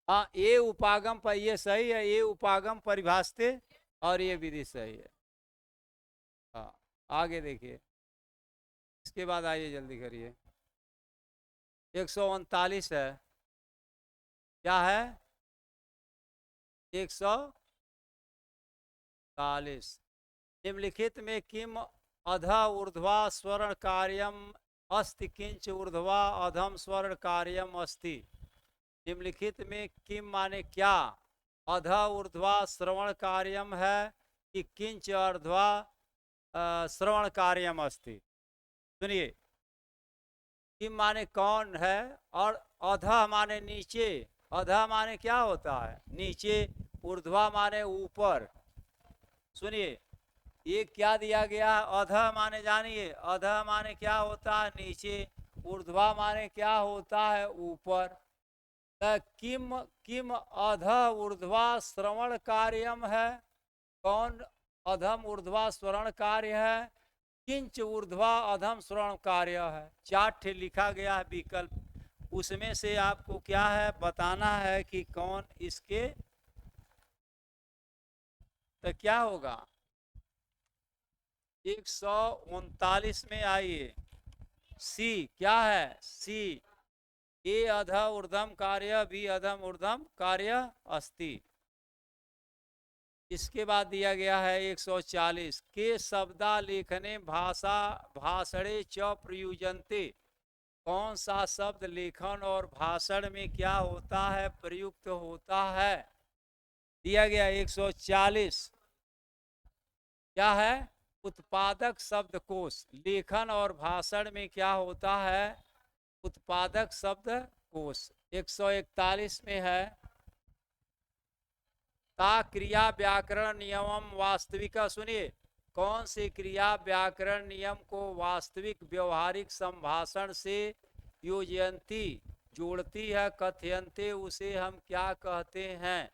हाँ, ये उपागम पर, ये सही है, ये उपागम परिभाषते और ये विधि सही है। हाँ, आगे देखिए। इसके बाद आइए, जल्दी करिए। 139 है। क्या है? 140। निम्नलिखित में किम अध ऊर्ध्वा स्वर्ण कार्यम अस्ति किंच ऊर्ध्वा अधम स्वर्ण कार्यम अस्ति। निम्नलिखित में किम माने क्या? अध ऊर्ध्वा श्रवण कार्यम है कि किंच अर्ध्वा श्रवण कार्यम अस्ति। सुनिए, किम माने कौन है, और अध माने नीचे। अध माने क्या होता है? नीचे। ऊर्ध्वा माने ऊपर। सुनिए, ये क्या दिया गया? अध माने जानिए, अध माने क्या होता है? नीचे। ऊर्ध्वा माने क्या होता है? ऊपर। किम किम अध ऊर्ध्वा श्रवण कार्यम है। कौन अधम ऊर्ध्वा श्रवण कार्य है? किंच ऊर्ध्वा अधम श्रवण कार्य है। 4 लिखा गया है विकल्प, उसमें से आपको क्या है बताना है कि कौन इसके। तो क्या होगा? 139 में आइए। सी क्या है? सी, ये अध ऊर्धम कार्य भी अधम ऊर्धम कार्य अस्ति। इसके बाद दिया गया है 140 के शब्दा लेखने भाषा भाषणे च प्रयुजन्ते। कौन सा शब्द लेखन और भाषण में क्या होता है? प्रयुक्त होता है। दिया गया 140। क्या है? उत्पादक शब्दकोश, लेखन और भाषण में क्या होता है? उत्पादक शब्दकोश। 141 में है, ता क्रिया व्याकरण नियमम वास्तविक। सुनिए, कौन सी क्रिया व्याकरण नियम को वास्तविक व्यवहारिक संभाषण से योजयंती, जोड़ती है? कथयंते, उसे हम क्या कहते हैं?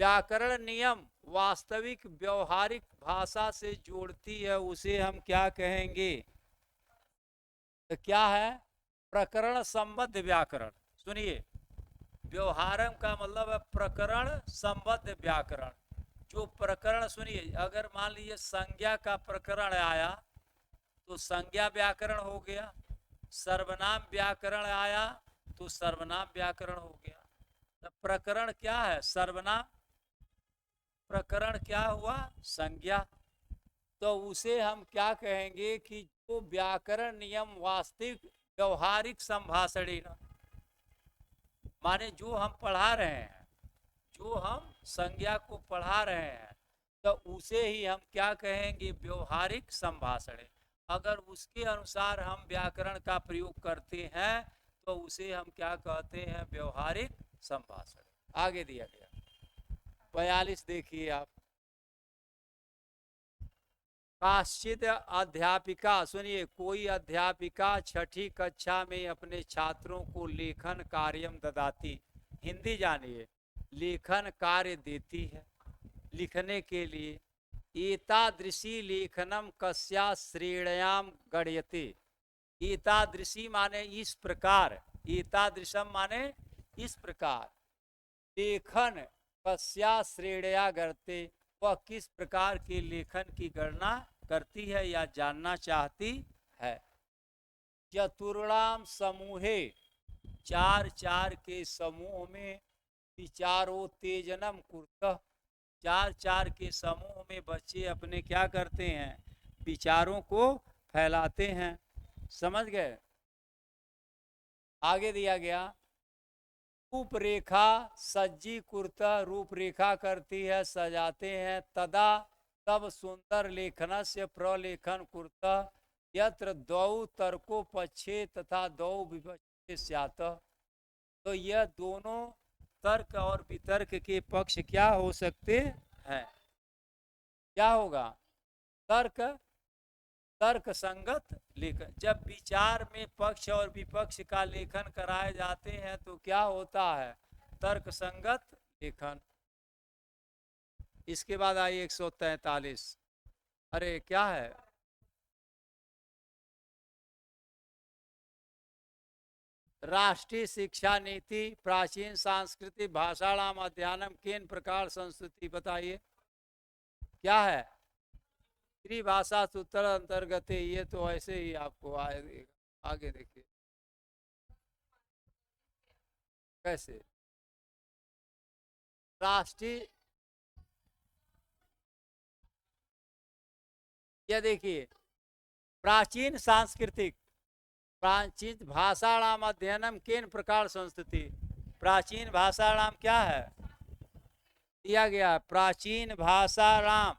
व्याकरण नियम वास्तविक व्यवहारिक भाषा से जोड़ती है, उसे हम क्या कहेंगे? तो क्या है? प्रकरण संबद्ध व्याकरण। सुनिए, व्यवहारम का मतलब है प्रकरण संबद्ध व्याकरण। जो प्रकरण, सुनिए, अगर मान लीजिए संज्ञा का प्रकरण आया तो संज्ञा व्याकरण हो गया, सर्वनाम व्याकरण आया तो सर्वनाम व्याकरण हो गया। तो प्रकरण क्या है? सर्वनाम। प्रकरण क्या हुआ? संज्ञा। तो उसे हम क्या कहेंगे कि जो व्याकरण नियम वास्तविक व्यवहारिक संभाषणी, माने जो हम पढ़ा रहे हैं, जो हम संज्ञा को पढ़ा रहे हैं, तो उसे ही हम क्या कहेंगे? व्यवहारिक संभाषण। अगर उसके अनुसार हम व्याकरण का प्रयोग करते हैं तो उसे हम क्या कहते हैं? व्यवहारिक संभाषण। आगे दिया गया 42 देखिए आप। काश्चित अध्यापिका, सुनिए, कोई अध्यापिका छठी कक्षा में अपने छात्रों को लेखन कार्यम ददाती। हिंदी जानिए, लेखन कार्य देती है लिखने के लिए। एतादृशी लेखनम कस्या श्रेण्याम गण्यते। एतादृशी माने इस प्रकार, एतादृशम माने इस प्रकार, लेखन कस्या श्रेणया गणते, वह किस प्रकार के लेखन की गणना करती है या जानना चाहती है। चतुर्णाम समूहे, चार चार के समूह में, विचारोत्तेजनम कुरुतः, चार चार के समूह में बच्चे अपने क्या करते हैं? विचारों को फैलाते हैं। समझ गए? आगे दिया गया, रूपरेखा सज्जी कुर्ता, रूपरेखा करती है, सजाते हैं। तदा, तब सुंदर लेखन से प्रलेखन कुर्ता, यत्र दौ तर्को पक्षे तथा दौ विपक्षे स्यात्। तो यह दोनों तर्क और वितर्क के पक्ष क्या हो सकते हैं? क्या होगा? तर्क, तर्क संगत लेखन। जब विचार में पक्ष और विपक्ष का लेखन कराए जाते हैं तो क्या होता है? तर्क संगत लेखन। इसके बाद आइए 143। अरे क्या है? राष्ट्रीय शिक्षा नीति प्राचीन सांस्कृतिक भाषाणाम अध्ययनम किन प्रकार संस्कृति, बताइए क्या है? त्रिभाषा सूत्र अंतर्गत। ये तो ऐसे ही आपको आगे देखिए कैसे राष्ट्रीय, ये देखिए, प्राचीन सांस्कृतिक, प्राचीन भाषाणाम अध्ययनम किन प्रकार संस्कृति। प्राचीन भाषाणाम क्या है? दिया गया प्राचीन भाषाणाम,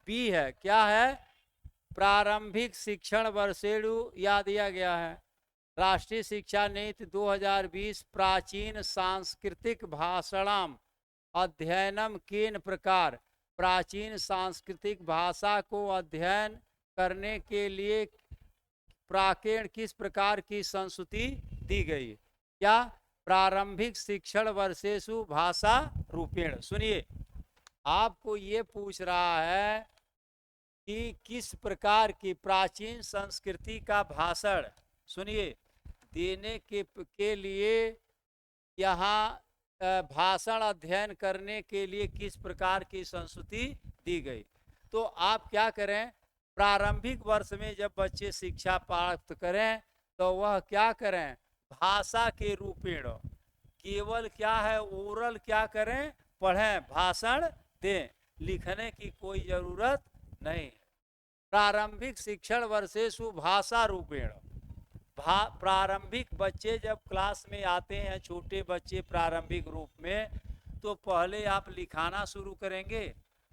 बी है, क्या है? प्रारंभिक शिक्षण वर्षेणु, या दिया गया है राष्ट्रीय शिक्षा नीति 2020 प्राचीन सांस्कृतिक भाषाणाम अध्ययनम किन प्रकार, प्राचीन सांस्कृतिक भाषा को अध्ययन करने के लिए प्राकेण किस प्रकार की संस्तुति दी गई। क्या? प्रारंभिक शिक्षण वर्षेषु भाषा रूपेण। सुनिए, आपको ये पूछ रहा है कि किस प्रकार की प्राचीन संस्कृति का भाषण, सुनिए, देने के लिए यहाँ भाषण अध्ययन करने के लिए किस प्रकार की संस्कृति दी गई। तो आप क्या करें? प्रारंभिक वर्ष में जब बच्चे शिक्षा प्राप्त करें तो वह क्या करें? भाषा के रूपेण, केवल क्या है? ओरल क्या करें? पढ़ें, भाषण दें, लिखने की कोई जरूरत नहीं। प्रारंभिक शिक्षण वर्षेषु भाषा रूपेण, प्रारंभिक बच्चे जब क्लास में आते हैं, छोटे बच्चे प्रारंभिक रूप में, तो पहले आप लिखाना शुरू करेंगे,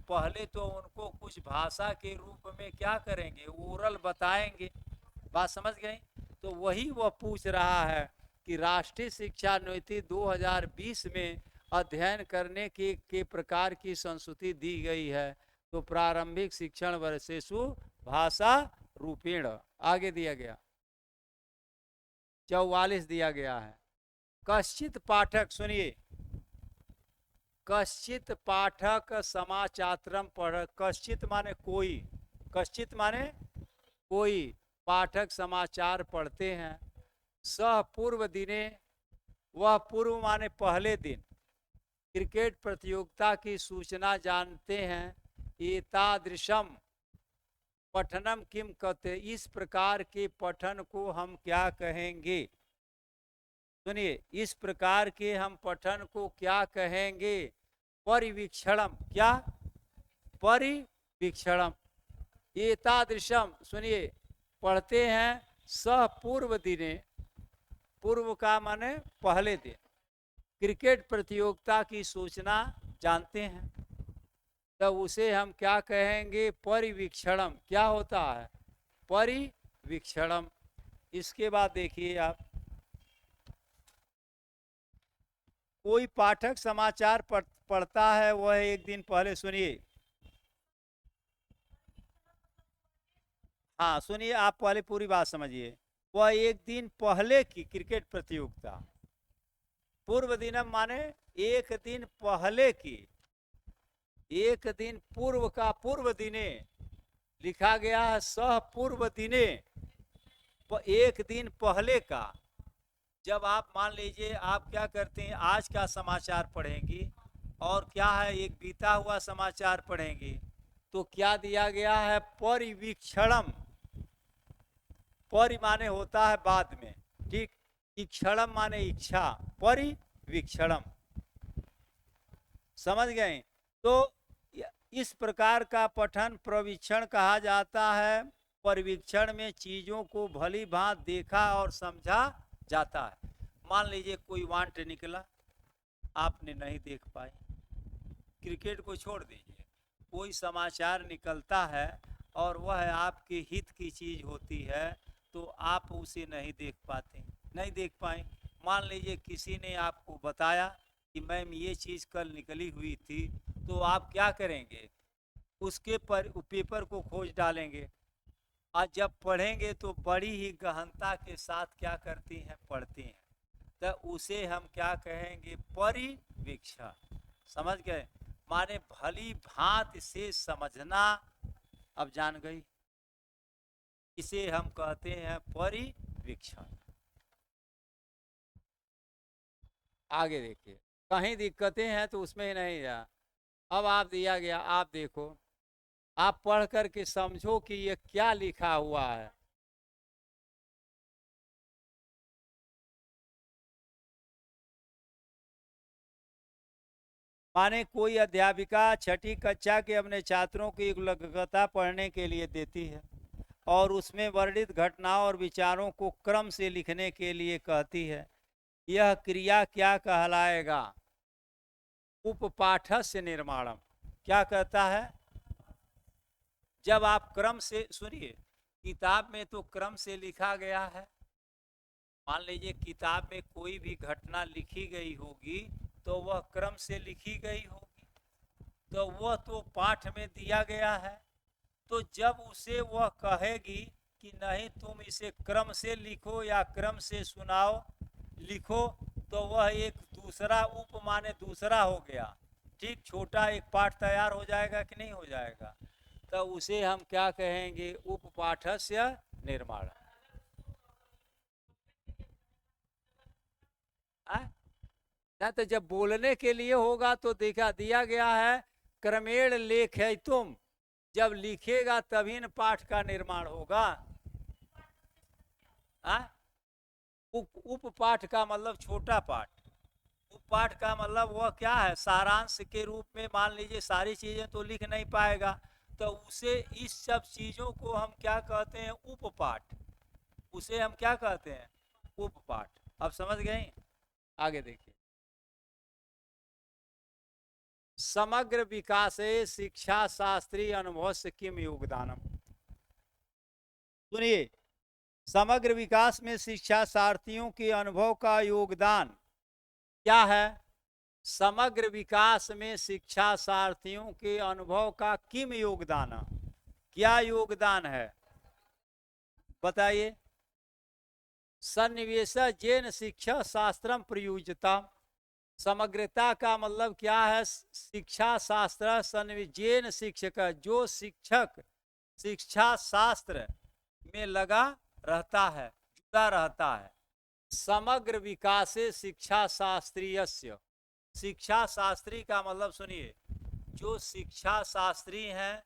पहले तो उनको कुछ भाषा के रूप में क्या करेंगे, ओरल बताएंगे। बात समझ गए? तो वही वह पूछ रहा है कि राष्ट्रीय शिक्षा नीति 2020 में अध्ययन करने के प्रकार की संस्तुति दी गई है। तो प्रारंभिक शिक्षण वर्षेषु भाषा रूपेण, आगे दिया गया 44 दिया गया है। कश्चित पाठक, सुनिए, कश्चित पाठक समाचात्रम पढ़, कश्चित माने कोई, कश्चित माने कोई पाठक समाचार पढ़ते हैं। सह पूर्व दिने, वह पूर्व माने पहले दिन क्रिकेट प्रतियोगिता की सूचना जानते हैं। एतादृशम पठनम किम कहते, इस प्रकार के पठन को हम क्या कहेंगे? सुनिए, इस प्रकार के हम पठन को क्या कहेंगे? परिवीक्षणम, क्या? परिवीक्षणम। एतादृशम, सुनिए, पढ़ते हैं सह पूर्व दिने, पूर्व का माने पहले दिन क्रिकेट प्रतियोगिता की सूचना जानते हैं, तब उसे हम क्या कहेंगे? परिवीक्षणम। क्या होता है? परिवीक्षणम। इसके बाद देखिए आप, कोई पाठक समाचार पढ़ता है, वह एक दिन पहले, सुनिए, हाँ सुनिए, आप पहले पूरी बात समझिए। वह एक दिन पहले की क्रिकेट प्रतियोगिता, पूर्व दिनम माने एक दिन पहले की, एक दिन पूर्व का, पूर्व दिने लिखा गया है, सह पूर्व दिने, एक दिन पहले का। जब आप मान लीजिए आप क्या करते हैं, आज का समाचार पढ़ेंगी और क्या है, एक बीता हुआ समाचार पढ़ेंगी, तो क्या दिया गया है? परिवीक्षणम। परि माने होता है बाद में, ठीक, इक्षणम माने इच्छा, परिवीक्षणम। समझ गए? तो इस प्रकार का पठन प्रवीक्षण कहा जाता है। परिवीक्षण में चीजों को भली भांत देखा और समझा जाता है। मान लीजिए कोई वांट निकला, आपने नहीं देख पाए, क्रिकेट को छोड़ दीजिए, कोई समाचार निकलता है और वह आपके हित की चीज होती है, तो आप उसे नहीं देख पाते, नहीं देख पाए। मान लीजिए किसी ने आपको बताया कि मैम ये चीज़ कल निकली हुई थी, तो आप क्या करेंगे? उसके पर पेपर को खोज डालेंगे और जब पढ़ेंगे तो बड़ी ही गहनता के साथ क्या करती हैं? पढ़ती हैं। तो उसे हम क्या कहेंगे? परिवीक्षण। समझ गए? माने भली भांति से समझना। अब जान गई? इसे हम कहते हैं परिवीक्षण। आगे देखिए, कहीं दिक्कतें हैं तो उसमें नहीं जा। अब आप दिया गया, आप देखो, आप पढ़ करके समझो कि ये क्या लिखा हुआ है। माने कोई अध्यापिका छठी कक्षा के अपने छात्रों की एकलव्यता पढ़ने के लिए देती है और उसमें वर्णित घटनाओं और विचारों को क्रम से लिखने के लिए कहती है। यह क्रिया क्या कहलाएगा? उपपाठस्य निर्माणम। क्या कहता है? जब आप क्रम से, सुनिए, किताब में तो क्रम से लिखा गया है। मान लीजिए किताब में कोई भी घटना लिखी गई होगी तो वह क्रम से लिखी गई होगी, तो वह तो पाठ में दिया गया है। तो जब उसे वह कहेगी कि नहीं तुम इसे क्रम से लिखो या क्रम से सुनाओ, लिखो, तो वह एक दूसरा उप माने दूसरा हो गया, ठीक, छोटा एक पाठ तैयार हो जाएगा कि नहीं हो जाएगा? तो उसे हम क्या कहेंगे? उपपाठस्य निर्माण। ना तो जब बोलने के लिए होगा तो देखा दिया गया है क्रमेण लेख है, तुम जब लिखेगा तभी न पाठ का निर्माण होगा। उपपाठ का मतलब छोटा पाठ, उपपाठ का मतलब वह क्या है? सारांश के रूप में। मान लीजिए सारी चीजें तो लिख नहीं पाएगा, तो उसे इस सब चीजों को हम क्या कहते हैं? उपपाठ। उसे हम क्या कहते हैं? उपपाठ। अब समझ गए? आगे देखिए, समग्र विकासे शिक्षा शास्त्री अनुभव से किम योगदानम। सुनिए, समग्र विकास में शिक्षा शास्त्रियों के अनुभव का योगदान क्या है? समग्र विकास में शिक्षा शास्त्रियों के अनुभव का किम योगदान, क्या योगदान है बताइए। सन्निवेश जैन शिक्षा शास्त्रम प्रयुज्यता। समग्रता का मतलब क्या है? शिक्षा शास्त्र सन्निवेश जैन शिक्षक, जो शिक्षक शिक्षा शास्त्र में लगा रहता है, जुड़ा रहता है। समग्र विकासे शिक्षा शास्त्रीयस्य। शिक्षा शास्त्री का मतलब सुनिए, जो शिक्षा शास्त्री हैं,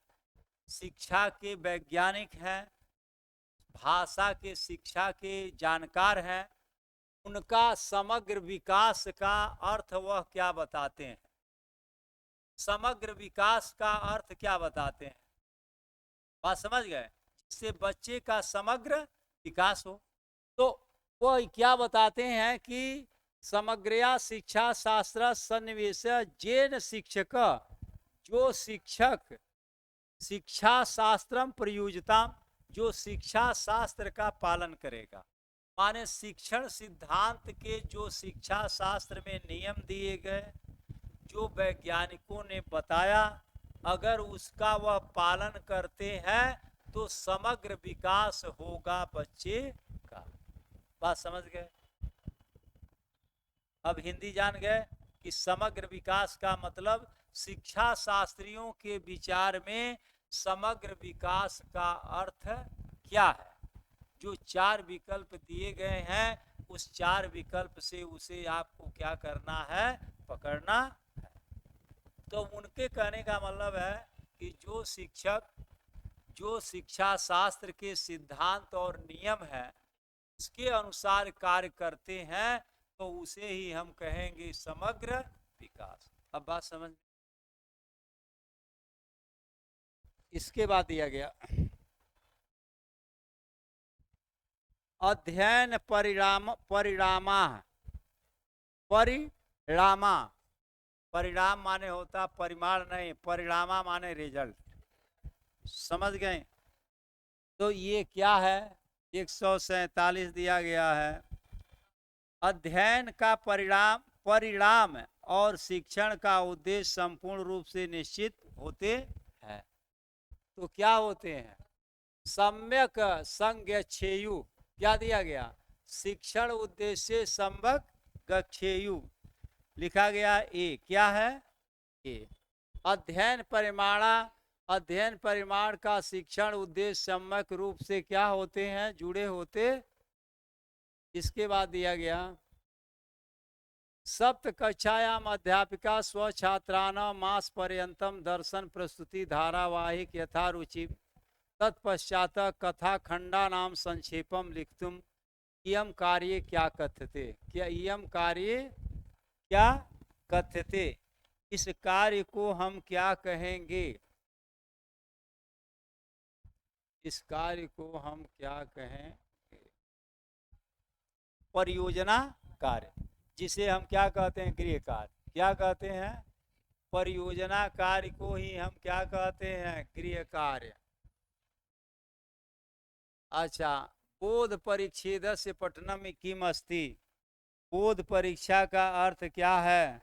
शिक्षा के वैज्ञानिक हैं, भाषा के शिक्षा के जानकार हैं, उनका समग्र विकास का अर्थ वह क्या बताते हैं? समग्र विकास का अर्थ क्या बताते हैं? बात समझ गए? जिससे बच्चे का समग्र विकास हो। तो वह क्या बताते हैं कि समग्रया शिक्षा शास्त्र सन्निवेश जैन शिक्षक, जो शिक्षक शिक्षा शास्त्रम प्रयुज्यता, जो शिक्षा शास्त्र का पालन करेगा, माने शिक्षण सिद्धांत के जो शिक्षा शास्त्र में नियम दिए गए, जो वैज्ञानिकों ने बताया, अगर उसका वह पालन करते हैं तो समग्र विकास होगा बच्चे का। बात समझ गए? अब हिंदी जान गए कि समग्र विकास का मतलब शिक्षा शास्त्रियों के विचार में समग्र विकास का अर्थ क्या है। जो 4 विकल्प दिए गए हैं, उस 4 विकल्प से उसे आपको क्या करना है? पकड़ना है। तो उनके कहने का मतलब है कि जो शिक्षक जो शिक्षा शास्त्र के सिद्धांत और नियम है, इसके अनुसार कार्य करते हैं, तो उसे ही हम कहेंगे समग्र विकास। अब बात समझ। इसके बाद दिया गया अध्ययन परिणामा। परिणाम माने होता परिमाण नहीं, परिणामा माने रिजल्ट। समझ गए? तो ये क्या है? 147 दिया गया है। अध्ययन का परिणाम और शिक्षण का उद्देश्य संपूर्ण रूप से निश्चित होते हैं। तो क्या होते हैं? सम्यक संगच्छेयु। क्या दिया गया? शिक्षण उद्देश्य सम्यक गच्छेयु लिखा गया। ए क्या है? ए। अध्ययन परिमाण का शिक्षण उद्देश्य सम्यक रूप से क्या होते हैं? जुड़े होते। इसके बाद दिया गया सप्त कक्षायाम अध्यापिका स्वछात्राणां मास पर्यंतम दर्शन प्रस्तुति धारावाहिक यथारुचि तत्पश्चात कथा खंडा नाम संक्षेपम लिखितुम इयम कार्य क्या कथ्यते। क्या इयम कार्य क्या कथ्यते? इस कार्य को हम क्या कहेंगे? इस कार्य को हम क्या कहेंगे? परियोजना कार्य, जिसे हम क्या कहते हैं? गृह कार्य। क्या कहते हैं? परियोजना कार्य को ही हम क्या कहते हैं? गृह कार्य। अच्छा, बोध परिच्छेद से पठनम किम अस्ति। बोध परीक्षा का अर्थ क्या है?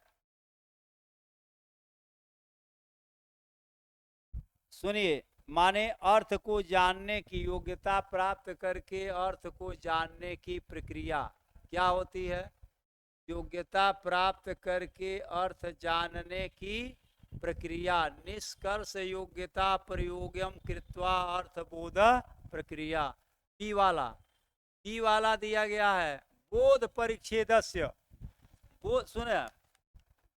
सुनिए, माने अर्थ को जानने की योग्यता प्राप्त करके अर्थ को जानने की प्रक्रिया क्या होती है? योग्यता प्राप्त करके अर्थ जानने की प्रक्रिया। निष्कर्ष योग्यता प्रयोगम कृत्वा अर्थबोध प्रक्रिया। डी वाला दिया गया है बोध परिच्छेदस्य। वो सुने,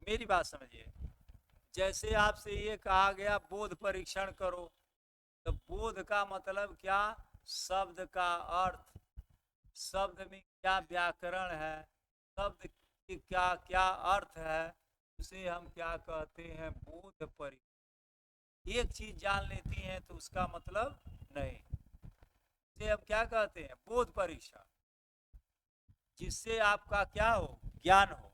मेरी बात समझिए। जैसे आपसे ये कहा गया बोध परीक्षण करो, तो बोध का मतलब क्या? शब्द का अर्थ, शब्द में क्या व्याकरण है, शब्द की क्या क्या अर्थ है, उसे हम क्या कहते हैं? बोध परीक्षण। एक चीज जान लेती हैं तो उसका मतलब नहीं, इसे हम क्या कहते हैं? बोध परीक्षण। जिससे आपका क्या हो? ज्ञान हो।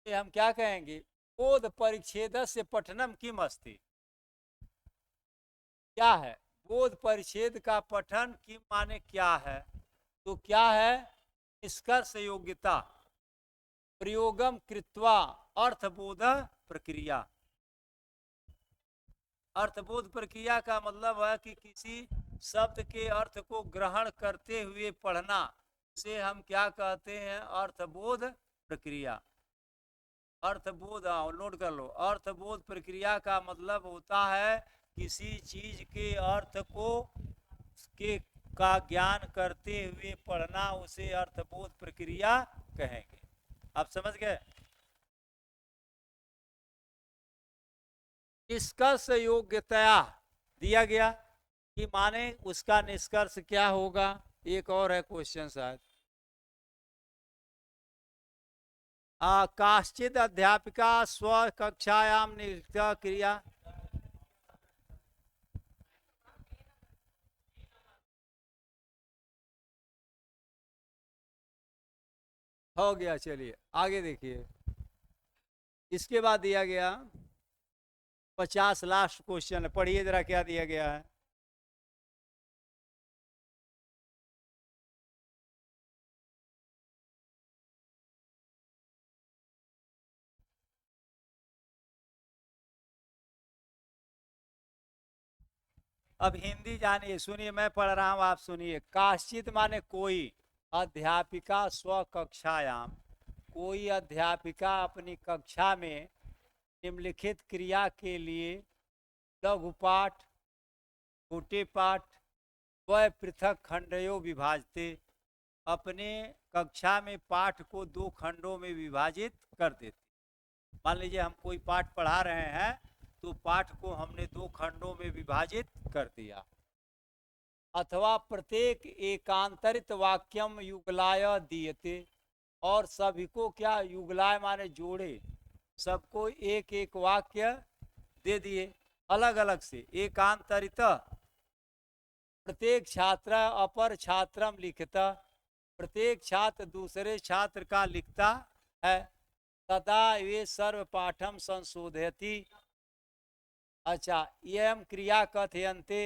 हम क्या कहेंगे? बोध परिच्छेद से पठनम किम अस्ति, क्या है बोध परिच्छेद का पठन किम माने क्या है, तो क्या है निष्कर्ष योग्यता प्रयोगम कृत्वा अर्थबोध प्रक्रिया। अर्थबोध प्रक्रिया का मतलब है कि किसी शब्द के अर्थ को ग्रहण करते हुए पढ़ना से हम क्या कहते हैं, अर्थबोध प्रक्रिया। अर्थबोध नोट कर लो, अर्थबोध प्रक्रिया का मतलब होता है किसी चीज के अर्थ को के का ज्ञान करते हुए पढ़ना, उसे अर्थबोध प्रक्रिया कहेंगे। आप समझ गए। निष्कर्ष योग्यता दिया गया कि माने उसका निष्कर्ष क्या होगा। एक और है क्वेश्चन शायद, काश्चित अध्यापिका स्व कक्षायाम नियुक्त क्रिया, हो गया। चलिए आगे देखिए, इसके बाद दिया गया 50 लास्ट क्वेश्चन, पढ़िए जरा क्या दिया गया है। अब हिंदी जानिए, सुनिए मैं पढ़ रहा हूं आप सुनिए। काश्चित माने कोई, अध्यापिका स्व कक्षायाम, कोई अध्यापिका अपनी कक्षा में निम्नलिखित क्रिया के लिए लघु पाठ छोटे पाठ व पृथक खंडों विभाजते, अपने कक्षा में पाठ को 2 खंडों में विभाजित कर देते। मान लीजिए हम कोई पाठ पढ़ा रहे हैं तो पाठ को हमने 2 खंडों में विभाजित कर दिया। अथवा प्रत्येक एकांतरित वाक्यम युगलाय दीयते, और सभी को क्या युगलाय माने जोड़े, सबको एक एक वाक्य दे दिए अलग अलग से। एकांतरित प्रत्येक छात्र अपर छात्रम लिखता, प्रत्येक छात्र दूसरे छात्र का लिखता है। तदा वे सर्व पाठम संशोधयति, अच्छा यम क्रिया कथयन्ते,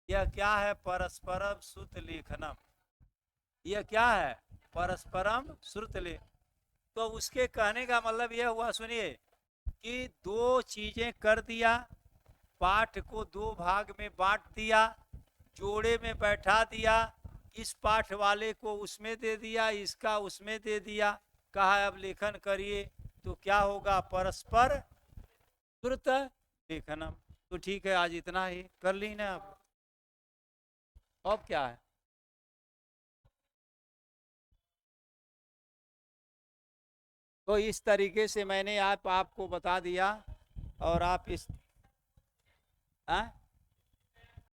यह क्या है परस्परम श्रुत लेखनम, यह क्या है परस्परम श्रुत लेख। तो उसके कहने का मतलब यह हुआ, सुनिए, कि 2 चीजें कर दिया, पाठ को 2 भाग में बांट दिया, जोड़े में बैठा दिया, इस पाठ वाले को उसमें दे दिया, इसका उसमें दे दिया, कहा अब लेखन करिए, तो क्या होगा परस्पर श्रुत लेखनम। तो ठीक है आज इतना ही कर ली ना आप, अब क्या है। तो इस तरीके से मैंने आपको बता दिया, और आप इस